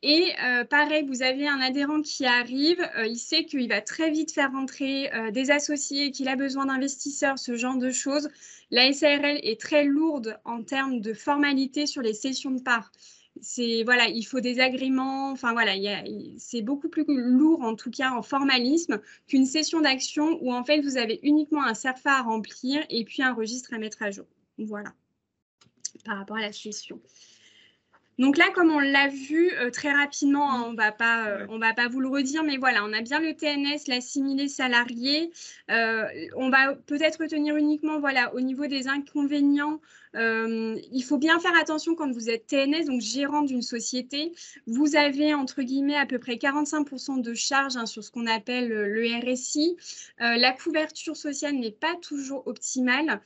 Et pareil, vous avez un adhérent qui arrive, il sait qu'il va très vite faire rentrer des associés, qu'il a besoin d'investisseurs, ce genre de choses. La SARL est très lourde en termes de formalités sur les cessions de parts. Il faut des agréments, enfin voilà, c'est beaucoup plus lourd en tout cas en formalisme qu'une cession d'action où en fait vous avez uniquement un CERFA à remplir et puis un registre à mettre à jour. Voilà, par rapport à la cession. Donc là, comme on l'a vu très rapidement, hein, on va pas vous le redire, mais voilà, on a bien le TNS, l'assimilé salarié. On va peut-être retenir uniquement, voilà, au niveau des inconvénients, il faut bien faire attention quand vous êtes TNS, donc gérant d'une société. Vous avez, entre guillemets, à peu près 45% de charges hein, sur ce qu'on appelle le RSI. La couverture sociale n'est pas toujours optimale.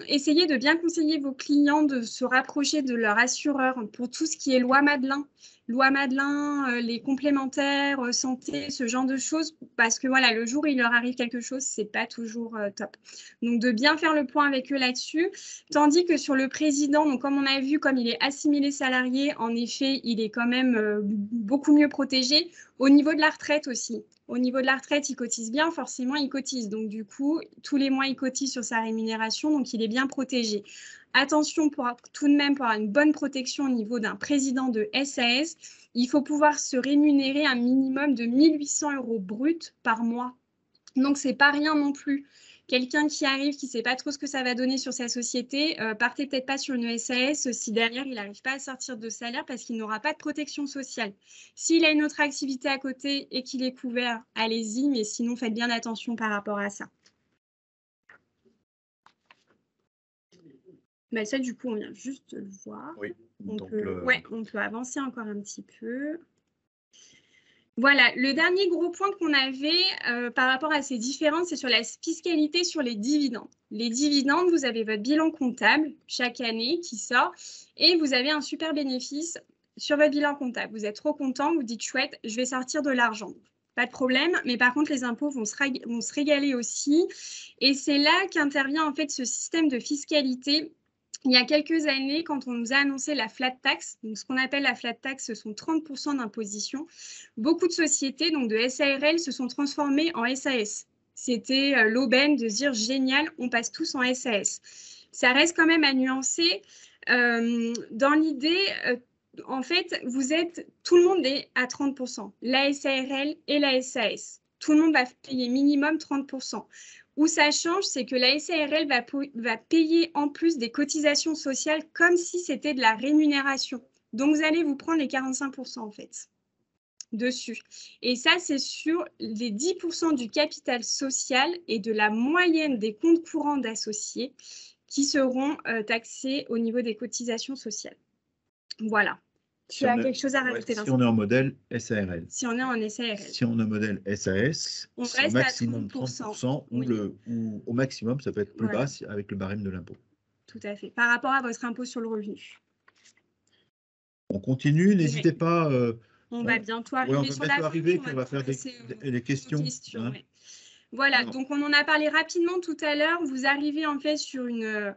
Essayez de bien conseiller vos clients de se rapprocher de leur assureur pour tout ce qui est loi Madelin. Loi Madelin, les complémentaires, santé, ce genre de choses, parce que voilà, le jour où il leur arrive quelque chose, c'est pas toujours top. Donc, de bien faire le point avec eux là-dessus. Tandis que sur le président, donc comme on a vu, comme il est assimilé salarié, en effet, il est quand même beaucoup mieux protégé. Au niveau de la retraite aussi. Au niveau de la retraite, il cotise bien, forcément, il cotise. Donc, du coup, tous les mois, il cotise sur sa rémunération, donc il est bien protégé. Attention, tout de même, pour avoir une bonne protection au niveau d'un président de SAS, il faut pouvoir se rémunérer un minimum de 1 800 € brut par mois. Donc, ce n'est pas rien non plus. Quelqu'un qui arrive, qui ne sait pas trop ce que ça va donner sur sa société, partez peut-être pas sur une SAS si derrière, il n'arrive pas à sortir de salaire parce qu'il n'aura pas de protection sociale. S'il a une autre activité à côté et qu'il est couvert, allez-y, mais sinon, faites bien attention par rapport à ça. Ben ça, du coup, on vient juste de le voir. Oui. On peut avancer encore un petit peu. Voilà, le dernier gros point qu'on avait par rapport à ces différences, c'est sur la fiscalité sur les dividendes. Les dividendes, vous avez votre bilan comptable chaque année qui sort et vous avez un super bénéfice sur votre bilan comptable. Vous êtes trop content, vous dites chouette, je vais sortir de l'argent. Pas de problème, mais par contre, les impôts vont se régaler aussi. Et c'est là qu'intervient en fait ce système de fiscalité. Il y a quelques années, quand on nous a annoncé la flat tax, donc ce qu'on appelle la flat tax, ce sont 30% d'imposition, beaucoup de sociétés, donc de SARL, se sont transformées en SAS. C'était l'aubaine de dire génial, on passe tous en SAS. Ça reste quand même à nuancer. Dans l'idée, en fait, tout le monde est à 30%, la SARL et la SAS. Tout le monde va payer minimum 30%. Où ça change, c'est que la SARL va payer en plus des cotisations sociales comme si c'était de la rémunération. Donc, vous allez vous prendre les 45% en fait dessus. Et ça, c'est sur les 10% du capital social et de la moyenne des comptes courants d'associés qui seront taxés au niveau des cotisations sociales. Voilà. Tu as quelque chose à rajouter, Vincent ? Si on est en modèle SARL. Si on est en SARL. Si on est en modèle SAS, on c'est reste maximum à 30%, oui. ou au maximum, ça peut être plus bas avec le barème de l'impôt. Tout à fait. Par rapport à votre impôt sur le revenu. On continue, n'hésitez pas. On va bientôt arriver sur la fin. On va faire des questions. Hein. Ouais. Voilà, donc on en a parlé rapidement tout à l'heure. Vous arrivez en fait sur une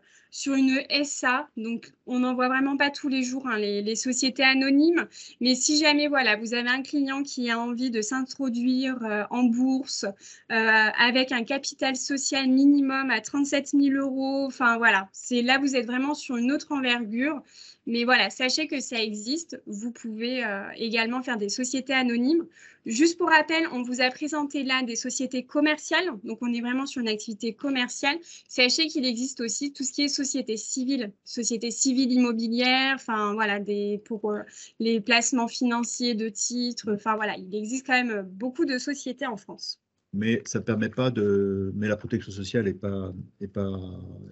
SA, donc on n'en voit vraiment pas tous les jours hein, les sociétés anonymes. Mais si jamais voilà, vous avez un client qui a envie de s'introduire en bourse avec un capital social minimum à 37 000 €, enfin voilà, c'est là vous êtes vraiment sur une autre envergure. Mais voilà, sachez que ça existe. Vous pouvez également faire des sociétés anonymes. Juste pour rappel, on vous a présenté là des sociétés commerciales. Donc, on est vraiment sur une activité commerciale. Sachez qu'il existe aussi tout ce qui est société civile immobilière, enfin voilà, pour les placements financiers de titres. Enfin voilà, il existe quand même beaucoup de sociétés en France. Mais ça permet pas de. Mais la protection sociale n'est pas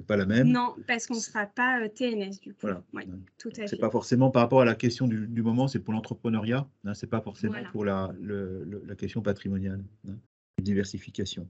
la même. Non, parce qu'on ne sera pas TNS du coup. Voilà. Ouais, tout à fait. C'est pas forcément par rapport à la question du moment, c'est pour l'entrepreneuriat. Hein, c'est pas forcément pour la question patrimoniale, hein, diversification.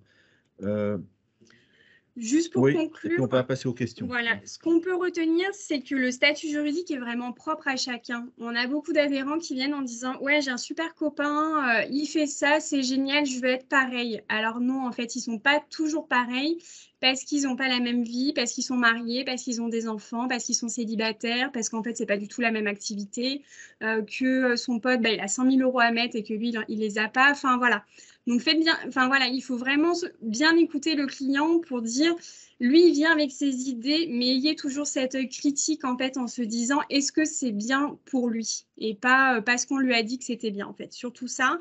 Juste pour conclure, et puis on va passer aux questions. Voilà, ce qu'on peut retenir, c'est que le statut juridique est vraiment propre à chacun. On a beaucoup d'adhérents qui viennent en disant « Ouais, j'ai un super copain, il fait ça, c'est génial, je veux être pareil. » Alors non, en fait, ils ne sont pas toujours pareils parce qu'ils n'ont pas la même vie, parce qu'ils sont mariés, parce qu'ils ont des enfants, parce qu'ils sont célibataires, parce qu'en fait, ce n'est pas du tout la même activité, que son pote, il a 100 000 € à mettre et que lui, il ne les a pas. Enfin, voilà. Donc faites bien, enfin voilà, il faut vraiment bien écouter le client pour dire, lui il vient avec ses idées, mais ayez toujours cette œil critique en fait en se disant est-ce que c'est bien pour lui et pas parce qu'on lui a dit que c'était bien en fait, surtout ça.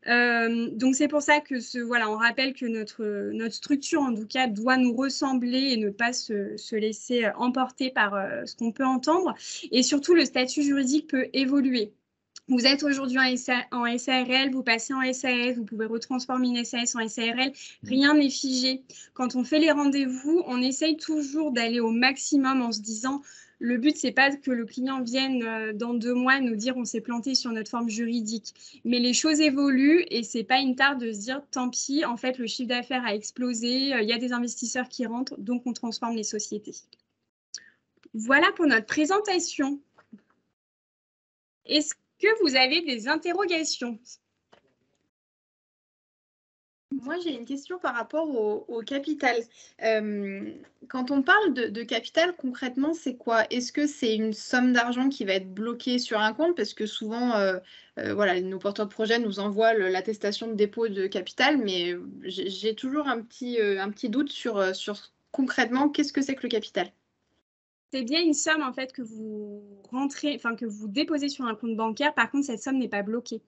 Donc c'est pour ça que voilà, on rappelle que notre structure en tout cas doit nous ressembler et ne pas se laisser emporter par ce qu'on peut entendre. Et surtout le statut juridique peut évoluer. Vous êtes aujourd'hui en SARL, vous passez en SAS, vous pouvez retransformer une SAS en SARL, rien n'est figé. Quand on fait les rendez-vous, on essaye toujours d'aller au maximum en se disant le but, c'est pas que le client vienne dans 2 mois nous dire on s'est planté sur notre forme juridique. Mais les choses évoluent et c'est pas une tare de se dire tant pis, en fait, le chiffre d'affaires a explosé, il y a des investisseurs qui rentrent, donc on transforme les sociétés. Voilà pour notre présentation. Est-ce que vous avez des interrogations? Moi, j'ai une question par rapport au capital. Quand on parle de capital, concrètement, c'est quoi? Est-ce que c'est une somme d'argent qui va être bloquée sur un compte? Parce que souvent, voilà, nos porteurs de projet nous envoient l'attestation de dépôt de capital, mais j'ai toujours un petit doute sur concrètement, qu'est-ce que c'est que le capital? C'est bien une somme en fait que vous rentrez, enfin que vous déposez sur un compte bancaire. Par contre, cette somme n'est pas bloquée.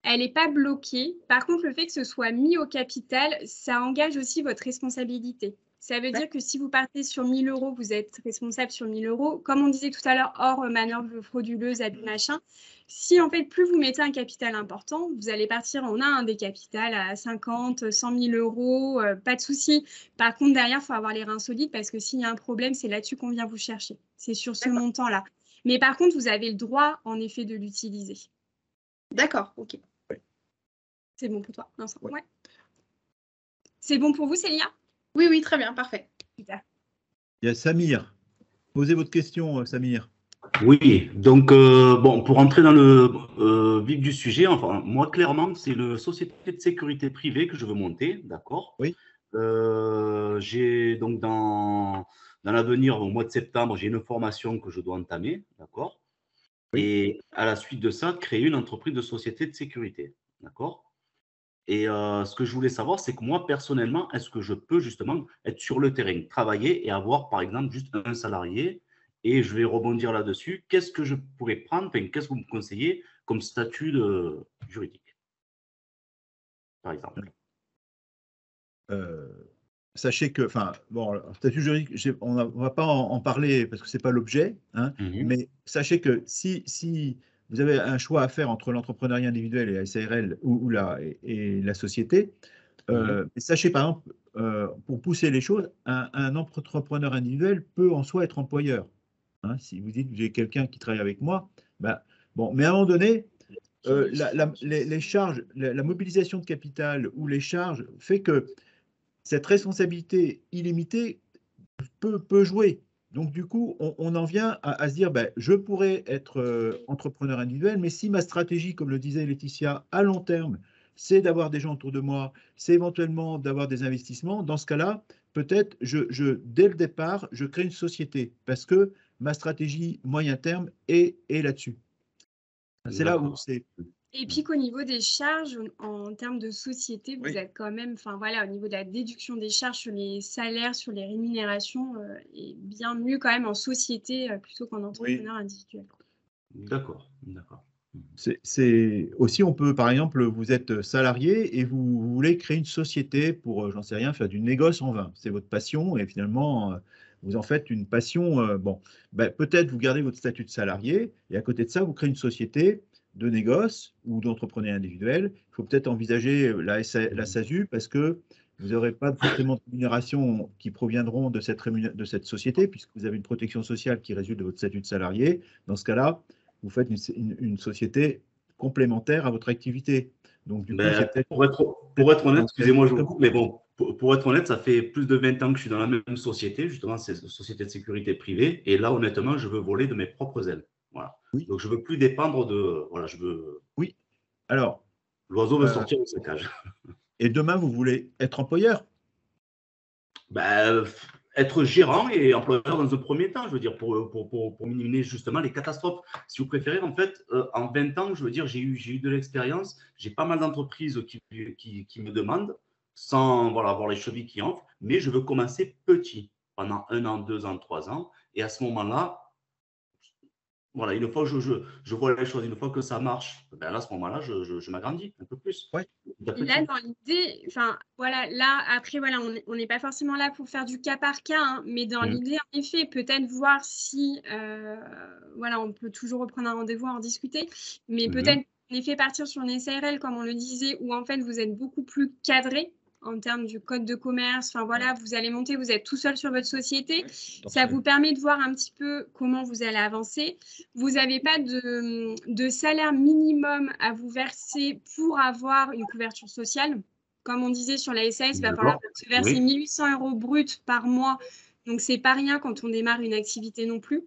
Elle n'est pas bloquée. Par contre, le fait que ce soit mis au capital, ça engage aussi votre responsabilité. Ça veut dire que si vous partez sur 1 000 €, vous êtes responsable sur 1 000 €. Comme on disait tout à l'heure, hors manœuvre frauduleuse, abus machin. Si en fait, plus vous mettez un capital important, vous allez partir, on a des capitals à 50, 100 000 €, pas de souci. Par contre, derrière, il faut avoir les reins solides parce que s'il y a un problème, c'est là-dessus qu'on vient vous chercher. C'est sur ce montant-là. Mais par contre, vous avez le droit, en effet, de l'utiliser. D'accord, ok. C'est bon pour toi? Ouais. C'est bon pour vous, Célia? Oui, oui, très bien, parfait. Super. Il y a Samir. Posez votre question, Samir. Oui, donc bon, pour entrer dans le vif du sujet, enfin, moi, clairement, c'est une société de sécurité privée que je veux monter, d'accord? Oui. J'ai donc dans l'avenir, au mois de septembre, j'ai une formation que je dois entamer, d'accord? Oui. Et à la suite de ça, créer une entreprise de société de sécurité, d'accord? Et ce que je voulais savoir, c'est que moi, personnellement, est-ce que je peux justement être sur le terrain, travailler et avoir, par exemple, juste un salarié? Et je vais rebondir là-dessus. Qu'est-ce que je pourrais prendre, enfin, qu'est-ce que vous me conseillez comme statut juridique, par exemple? Sachez que, enfin, bon, statut juridique, on ne va pas en parler parce que ce n'est pas l'objet, hein, mais sachez que si vous avez un choix à faire entre l'entrepreneuriat individuel et la SARL et la société, sachez par exemple, pour pousser les choses, un entrepreneur individuel peut en soi être employeur. Hein, si vous dites que j'ai quelqu'un qui travaille avec moi, ben, bon, mais à un moment donné, les charges, la mobilisation de capital ou les charges fait que cette responsabilité illimitée peut jouer. Donc, du coup, on en vient à se dire, ben, je pourrais être entrepreneur individuel, mais si ma stratégie, comme le disait Laetitia, à long terme, c'est d'avoir des gens autour de moi, c'est éventuellement d'avoir des investissements, dans ce cas-là, peut-être, dès le départ, je crée une société parce que ma stratégie moyen terme est là-dessus. C'est là où c'est... Et puis qu'au niveau des charges, en termes de société, vous êtes quand même, enfin voilà, au niveau de la déduction des charges sur les salaires, sur les rémunérations, est bien mieux quand même en société plutôt qu'en entrepreneur individuel. D'accord, d'accord. C'est aussi, on peut, par exemple, vous êtes salarié et vous voulez créer une société pour, j'en sais rien, faire du négoce en vin. C'est votre passion et finalement, vous en faites une passion. Bon, ben, peut-être vous gardez votre statut de salarié et à côté de ça, vous créez une société de négoce ou d'entrepreneur individuel. Il faut peut-être envisager la SASU parce que vous n'aurez pas forcément de rémunération qui proviendront de cette société puisque vous avez une protection sociale qui résulte de votre statut de salarié. Dans ce cas-là, vous faites une société complémentaire à votre activité. Donc, du coup, c'est peut-être... Pour être honnête, excusez-moi, je vous coupe, mais bon, pour être honnête, ça fait plus de 20 ans que je suis dans la même société, justement, c'est une société de sécurité privée. Et là, honnêtement, je veux voler de mes propres ailes. Voilà. Oui. Donc, je ne veux plus dépendre de... Voilà, je veux... Oui. Alors... L'oiseau veut sortir de sa cage. Et demain, vous voulez être employeur? Ben, être gérant et employeur dans un premier temps, je veux dire, pour minimiser justement les catastrophes. Si vous préférez, en fait, en 20 ans, je veux dire, j'ai eu de l'expérience, j'ai pas mal d'entreprises qui me demandent, sans voilà, avoir les chevilles qui enflent, mais je veux commencer petit, pendant 1 an, 2 ans, 3 ans, et à ce moment-là, voilà, une fois que je vois les choses, une fois que ça marche, ben là, à ce moment-là, je m'agrandis un peu plus. Ouais. Et là, dans l'idée, enfin, voilà, là, après, voilà, on n'est pas forcément là pour faire du cas par cas, hein, mais dans l'idée, en effet, peut-être voir si, voilà, on peut toujours reprendre un rendez-vous, en discuter, mais peut-être, en effet, partir sur une SARL, comme on le disait, où, en fait, vous êtes beaucoup plus cadré en termes du code de commerce. Enfin, voilà, vous allez monter, vous êtes tout seul sur votre société. Ça vous permet de voir un petit peu comment vous allez avancer. Vous n'avez pas de salaire minimum à vous verser pour avoir une couverture sociale. Comme on disait sur la SAS, il va falloir se verser 1 800 € bruts par mois. Donc, ce n'est pas rien quand on démarre une activité non plus.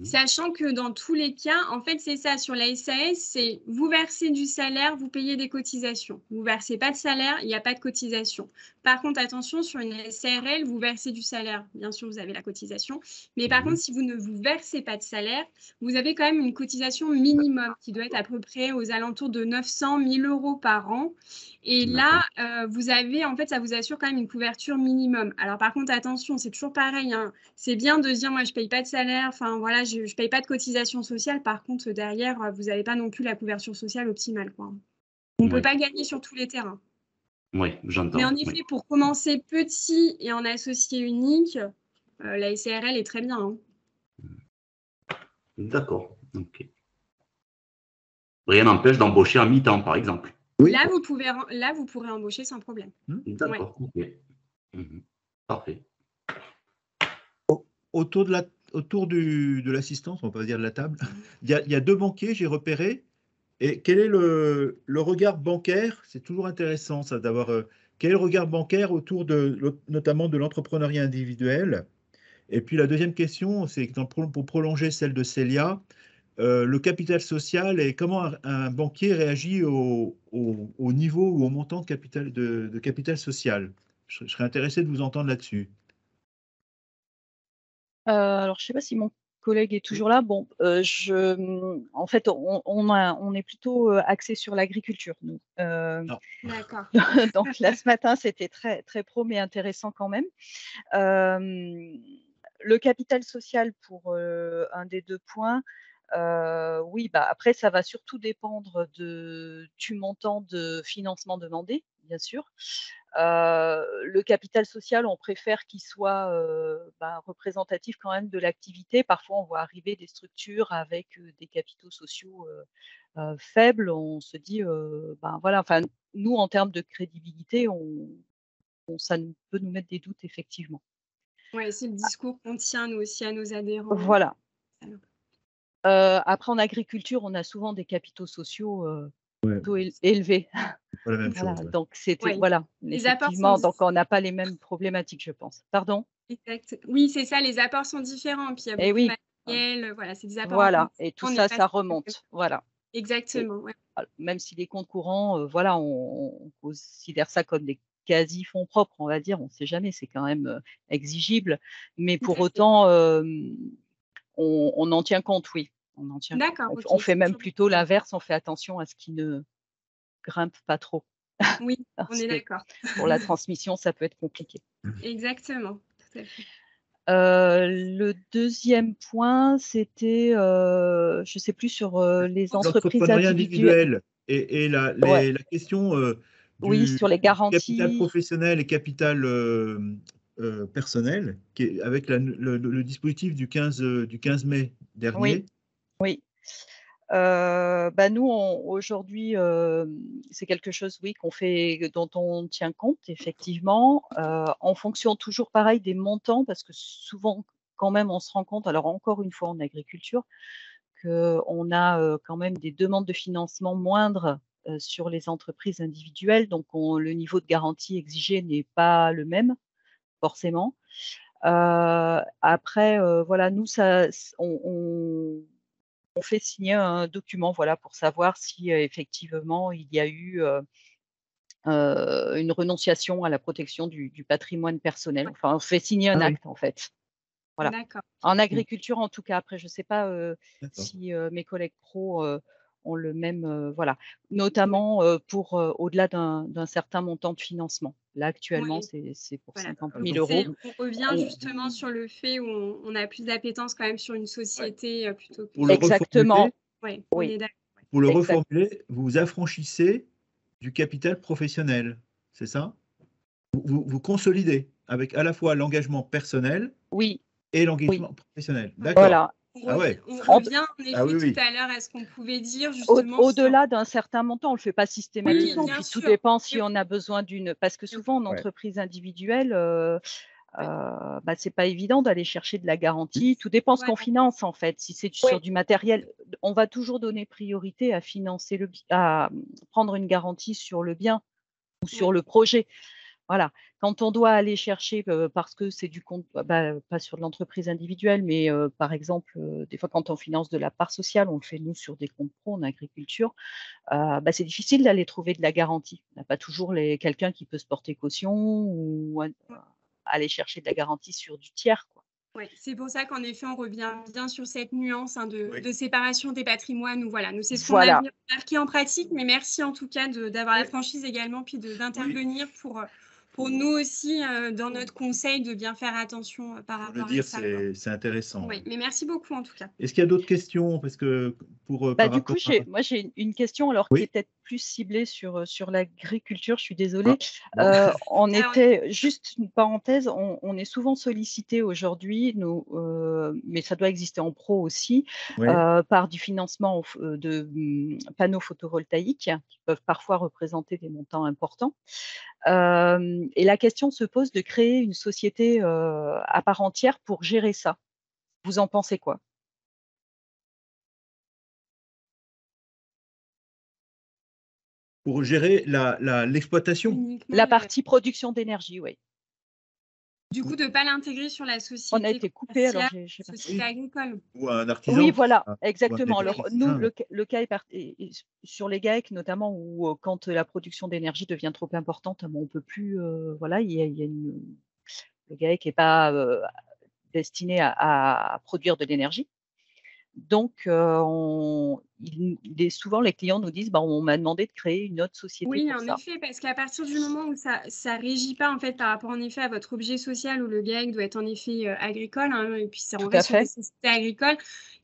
Sachant que dans tous les cas, en fait, c'est ça, sur la SAS, c'est vous versez du salaire, vous payez des cotisations. Vous ne versez pas de salaire, il n'y a pas de cotisation. Par contre, attention, sur une SARL, vous versez du salaire. Bien sûr, vous avez la cotisation. Mais par contre, si vous ne vous versez pas de salaire, vous avez quand même une cotisation minimum qui doit être à peu près aux alentours de 900 000 € par an. Et là, vous avez, en fait, ça vous assure quand même une couverture minimum. Alors, par contre, attention, c'est toujours pareil, hein. C'est bien de se dire, moi, je ne paye pas de salaire, enfin, voilà, je ne paye pas de cotisation sociale. Par contre, derrière, vous n'avez pas non plus la couverture sociale optimale, quoi. On ne peut pas gagner sur tous les terrains. Oui, j'entends. Mais en effet, pour commencer petit et en associé unique, la SARL est très bien, hein. D'accord. Ok. Rien n'empêche d'embaucher à mi-temps, par exemple. Oui. Là, vous pourrez embaucher sans problème. D'accord. Ok. Parfait. Autour de l'assistance, on va pas dire de la table, il y a 2 banquiers, j'ai repéré. Et quel est le regard bancaire? C'est toujours intéressant, ça, d'avoir quel est le regard bancaire autour notamment de l'entrepreneuriat individuel? Et puis la deuxième question, c'est pour prolonger celle de Célia, le capital social et comment un banquier réagit au niveau ou au montant de capital social. Je serais intéressé de vous entendre là-dessus. Alors, je ne sais pas si mon collègue est toujours là. Bon, en fait, on est plutôt axé sur l'agriculture, nous. D'accord. Donc là, ce matin, c'était très, très pro, mais intéressant quand même. Le capital social, pour un des 2 points, oui, bah, après, ça va surtout dépendre du montant de financement demandé, bien sûr. Le capital social, on préfère qu'il soit représentatif quand même de l'activité. Parfois, on voit arriver des structures avec des capitaux sociaux faibles. On se dit, voilà, enfin, nous, en termes de crédibilité, ça peut nous mettre des doutes, effectivement. Oui, c'est le discours qu'on tient, nous aussi, à nos adhérents. Voilà. Après, en agriculture, on a souvent des capitaux sociaux plutôt élevés. Pas la même Voilà, chose. donc c'était Oui. voilà, Les apports effectivement, sont donc on n'a pas les mêmes problématiques, je pense. Pardon? Exact. Oui, c'est ça, les apports sont différents. Puis il y a Eh beaucoup de oui. matériel, voilà, c'est des apports Voilà, et tout on n'est ça, pas ça sur le même. remonte. Voilà. Et Exactement, ouais. même si les comptes courants, voilà, on considère ça comme des quasi-fonds propres, on va dire, on ne sait jamais, c'est quand même exigible. Mais Tout pour à fait. autant, on en tient compte, oui. On en tient compte. D'accord, ok. On fait C'est même toujours plutôt l'inverse, on fait attention à ce qui ne grimpe pas trop. Oui, on Parce est que d'accord. pour la transmission, ça peut être compliqué. Exactement, tout à fait. Le deuxième point, c'était, je ne sais plus, sur les entreprises L'entrepreneuriat individuelles. individuel et la Ouais, question oui, du sur les capital garanties. professionnel et capital personnel, avec le dispositif du 15 mai Oui, dernier. oui. Nous, aujourd'hui, c'est quelque chose, oui, dont on tient compte, effectivement, en fonction toujours pareil des montants, parce que souvent, quand même, on se rend compte, alors encore une fois en agriculture, qu'on a quand même des demandes de financement moindres sur les entreprises individuelles, donc le niveau de garantie exigé n'est pas le même, forcément. Après, voilà, nous, on fait signer un document, voilà, pour savoir si effectivement il y a eu une renonciation à la protection du patrimoine personnel. Enfin, on fait signer un Ah oui, acte, en fait. Voilà. D'accord. En agriculture, en tout cas. Après, je ne sais pas d'accord. si mes collègues pros ont le même, voilà. Notamment pour au-delà d'un certain montant de financement. Là, actuellement, Oui, c'est pour voilà. 50 Alors, 000 donc, euros. On revient On- justement sur le fait où on a plus d'appétence quand même sur une société plutôt que pour le Exactement, reformuler, Oui, on oui, est d'accord. pour le exact. reformuler, vous vous affranchissez du capital professionnel, c'est ça? Vous consolidez avec à la fois l'engagement personnel Oui, et oui, l'engagement professionnel. Ouais. D'accord. voilà. Ah ouais. On On revient en Ah effet oui, tout oui. à l'heure à ce qu'on pouvait dire justement sur… Au-delà d'un certain montant, on ne le fait pas Oui, systématiquement, bien puis tout sûr. dépend Mais si on a besoin d'une parce que souvent en Ouais. entreprise individuelle, Ouais. bah, c'est pas évident d'aller chercher de la garantie. Tout dépend ce qu'on Voilà. finance en fait. Si c'est sur Oui. du matériel, on va toujours donner priorité à financer à prendre une garantie sur le bien ou sur Oui. le projet. Voilà. Quand on doit aller chercher, parce que c'est du compte bah, pas sur de l'entreprise individuelle, mais par exemple, des fois quand on finance de la part sociale, on le fait nous sur des comptes pro en agriculture, bah, c'est difficile d'aller trouver de la garantie. On n'a pas toujours quelqu'un qui peut se porter caution ou aller chercher de la garantie sur du tiers, quoi. Ouais, c'est pour ça qu'en effet, on revient bien sur cette nuance Oui. de séparation des patrimoines. Où, voilà, nous, c'est ce qu'on a Voilà. marqué en pratique, mais merci en tout cas d'avoir la franchise également, puis d'intervenir pour nous aussi, dans notre conseil, de bien faire attention par Pour rapport le à dire, ça. c'est intéressant. Oui, mais merci beaucoup en tout cas. Est-ce qu'il y a d'autres questions? Parce que Bah, par du coup, rapport à… moi, j'ai une question alors qui est Oui. peut-être plus ciblée sur l'agriculture, je suis désolée. Ah, bon. On était juste une parenthèse, on est souvent sollicité aujourd'hui, nous, mais ça doit exister en pro aussi, Oui. par du financement de panneaux photovoltaïques qui peuvent parfois représenter des montants importants. Et la question se pose de créer une société à part entière pour gérer ça. Vous en pensez quoi? Pour gérer l'exploitation. Uniquement La partie production d'énergie, oui. du coup, de ne pas l'intégrer sur la On a société été coupé, alors commerciale, j'ai pas. société agricole. Ou un Oui, artisan. voilà, Ou un exactement. Alors nous, électricien. le cas est sur les GAEC notamment où, quand la production d'énergie devient trop importante, on peut plus, voilà, il y a le GAEC est pas, destiné à produire de l'énergie. Donc il est souvent les clients nous disent: «Bah, on m'a demandé de créer une autre société Oui, pour en ça». effet, parce qu'à partir du moment où ça régit pas, en fait, par rapport, en effet, à votre objet social où le GAEC doit être, en effet, agricole, hein, et puis on Tout à reste sur des fait. sociétés agricoles.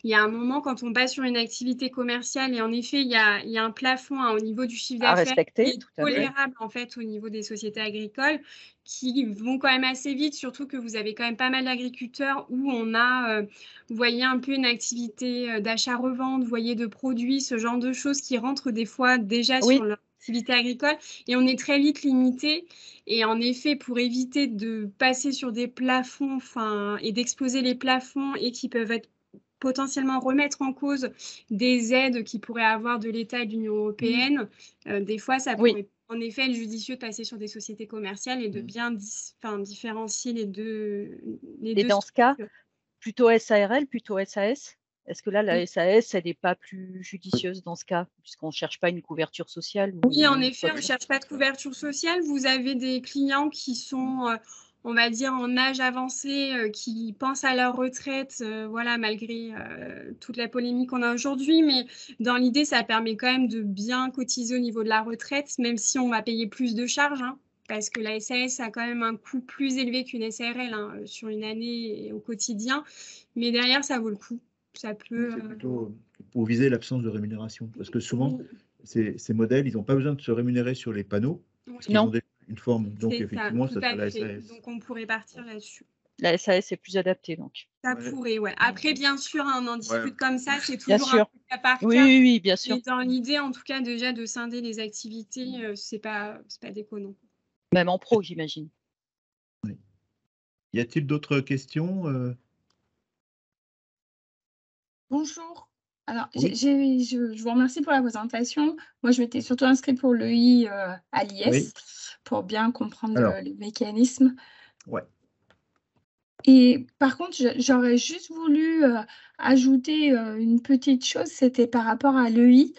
Il y a un moment, quand on passe sur une activité commerciale et en effet, il y a un plafond, hein, au niveau du chiffre À d'affaires qui respecter, est tout à fait. tolérable, en fait, au niveau des sociétés agricoles, qui vont quand même assez vite, surtout que vous avez quand même pas mal d'agriculteurs où on a, vous voyez, un peu une activité, d'achat-revente, vous voyez, de produits, ce genre de choses qui rentrent des fois déjà sur Oui, leur activité agricole et on est très vite limité. Et en effet, pour éviter de passer sur des plafonds, enfin, et d'exploser les plafonds et qui peuvent être potentiellement remettre en cause des aides qui pourraient avoir de l'État et de l'Union européenne, des fois, ça oui. pourrait en effet être judicieux de passer sur des sociétés commerciales et de bien différencier les Et deux dans ce cas, structures. plutôt SARL, plutôt SAS? Est-ce que là, la Oui. SAS, elle n'est pas plus judicieuse dans ce cas, puisqu'on ne cherche pas une couverture sociale Oui, en ou effet, quoi on que ne ce cherche pas de couverture sociale. Vous avez des clients qui sont, on va dire, en âge avancé, qui pensent à leur retraite, voilà, malgré toute la polémique qu'on a aujourd'hui. Mais dans l'idée, ça permet quand même de bien cotiser au niveau de la retraite, même si on va payer plus de charges, hein, parce que la SAS a quand même un coût plus élevé qu'une SARL, hein, sur une année et au quotidien. Mais derrière, ça vaut le coup. Ça peut… C'est plutôt pour viser l'absence de rémunération. Parce que souvent, oui, ces modèles, ils n'ont pas besoin de se rémunérer sur les panneaux, parce qu'ils ont Non, une forme. Donc, c'est ça, effectivement, tout ça sera à la fait. SAS. Donc, on pourrait partir là-dessus. la SAS est plus adaptée donc. Ça Ouais. pourrait, ouais. Après, bien sûr, hein, on en discute comme ça, c'est Bien toujours un sûr. peu cas par Oui, cas. oui, oui, bien sûr. Mais dans l'idée, en tout cas, déjà de scinder les activités, c'est pas déconnant. Même en pro, j'imagine. Oui. Y a-t-il d'autres questions? Bonjour. Alors, Oui. je vous remercie pour la présentation. Moi, je m'étais surtout inscrite pour l'EI à l'IS Oui. pour bien comprendre Alors, les mécanismes. ouais. Et par contre, j'aurais juste voulu ajouter une petite chose, c'était par rapport à l'EI.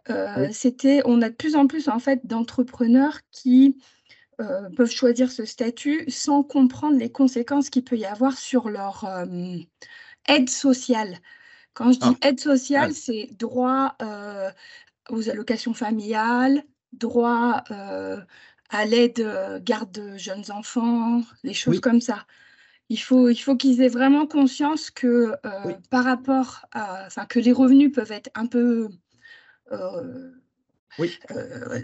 On a de plus en plus en fait d'entrepreneurs qui peuvent choisir ce statut sans comprendre les conséquences qu'il peut y avoir sur leur aide sociale. Quand je dis aide sociale, c'est droit aux allocations familiales, droit à l'aide garde de jeunes enfants, les choses comme ça. Il faut qu'ils aient vraiment conscience que par rapport à, que les revenus peuvent être un peu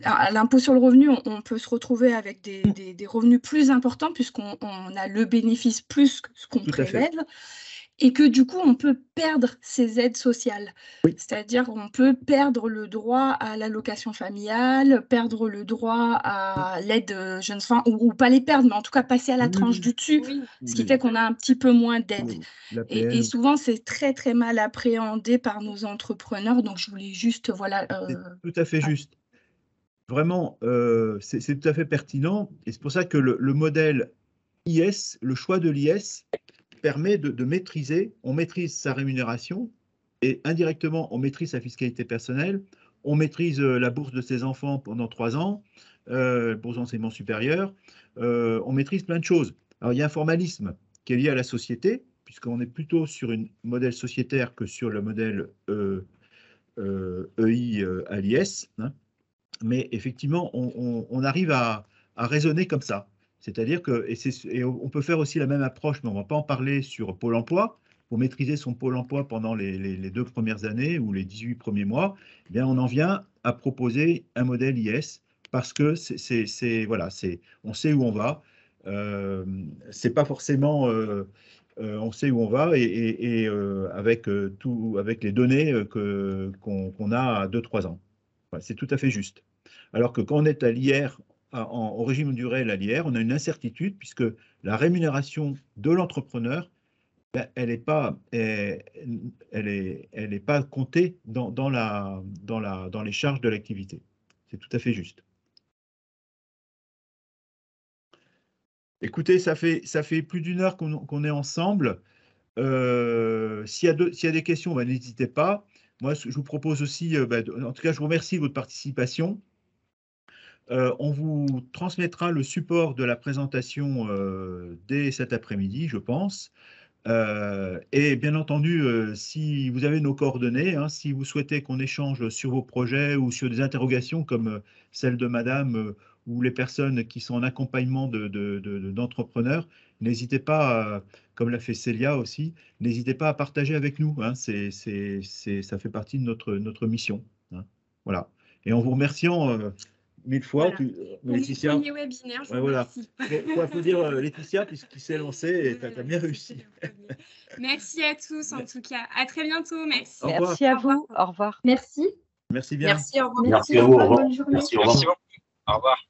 à l'impôt sur le revenu, on peut se retrouver avec des revenus plus importants puisqu'on a le bénéfice plus que ce qu'on prélève. Et que du coup, on peut perdre ces aides sociales. C'est-à-dire qu'on peut perdre le droit à l'allocation familiale, perdre le droit à l'aide jeunes enfants, ou pas les perdre, mais en tout cas passer à la tranche du dessus, ce qui fait qu'on a un petit peu moins d'aide. Et souvent, c'est très, très mal appréhendé par nos entrepreneurs. Donc, je voulais juste, voilà... C'est tout à fait juste. Vraiment, c'est tout à fait pertinent. Et c'est pour ça que le modèle IS, le choix de l'IS, permet de maîtriser, on maîtrise sa rémunération et indirectement, on maîtrise sa fiscalité personnelle, on maîtrise la bourse de ses enfants pendant 3 ans, bourse d'enseignement supérieur, on maîtrise plein de choses. Alors, il y a un formalisme qui est lié à la société, puisqu'on est plutôt sur un modèle sociétaire que sur le modèle EI à l'IS, hein. Mais effectivement, on arrive à raisonner comme ça. C'est-à-dire que, et on peut faire aussi la même approche, mais on ne va pas en parler sur Pôle emploi. Pour maîtriser son Pôle emploi pendant les 2 premières années ou les 18 premiers mois, eh bien, on en vient à proposer un modèle IS parce que voilà, on sait où on va. C'est pas forcément, on sait où on va et avec les données qu'on a à 2-3 ans. Voilà, c'est tout à fait juste. Alors que quand on est à l'IR, au régime du réel à l'IR, on a une incertitude puisque la rémunération de l'entrepreneur, ben, elle n'est pas comptée dans les charges de l'activité. C'est tout à fait juste. Écoutez, ça fait plus d'1 heure qu'on est ensemble. S'il y a des questions, ben, n'hésitez pas. Moi, je vous propose aussi, en tout cas, je vous remercie de votre participation. On vous transmettra le support de la présentation dès cet après-midi, je pense. Et bien entendu, si vous avez nos coordonnées, hein, si vous souhaitez qu'on échange sur vos projets ou sur des interrogations comme celle de Madame ou les personnes qui sont en accompagnement d'entrepreneurs, n'hésitez pas, comme l'a fait Célia aussi, n'hésitez pas à partager avec nous. Hein, ça fait partie de notre mission. Hein, voilà. Et en vous remerciant 1000 fois, Laetitia. Premier webinaire, je vous remercie. Il faut applaudir Laetitia puisqu'il s'est lancé et tu as bien réussi. Merci à tous en tout cas. À très bientôt. Merci. Merci à vous. Au revoir. Merci. Merci bien. Merci, au revoir. Merci à vous. Au revoir. Bonne journée. Merci, au revoir. Au revoir.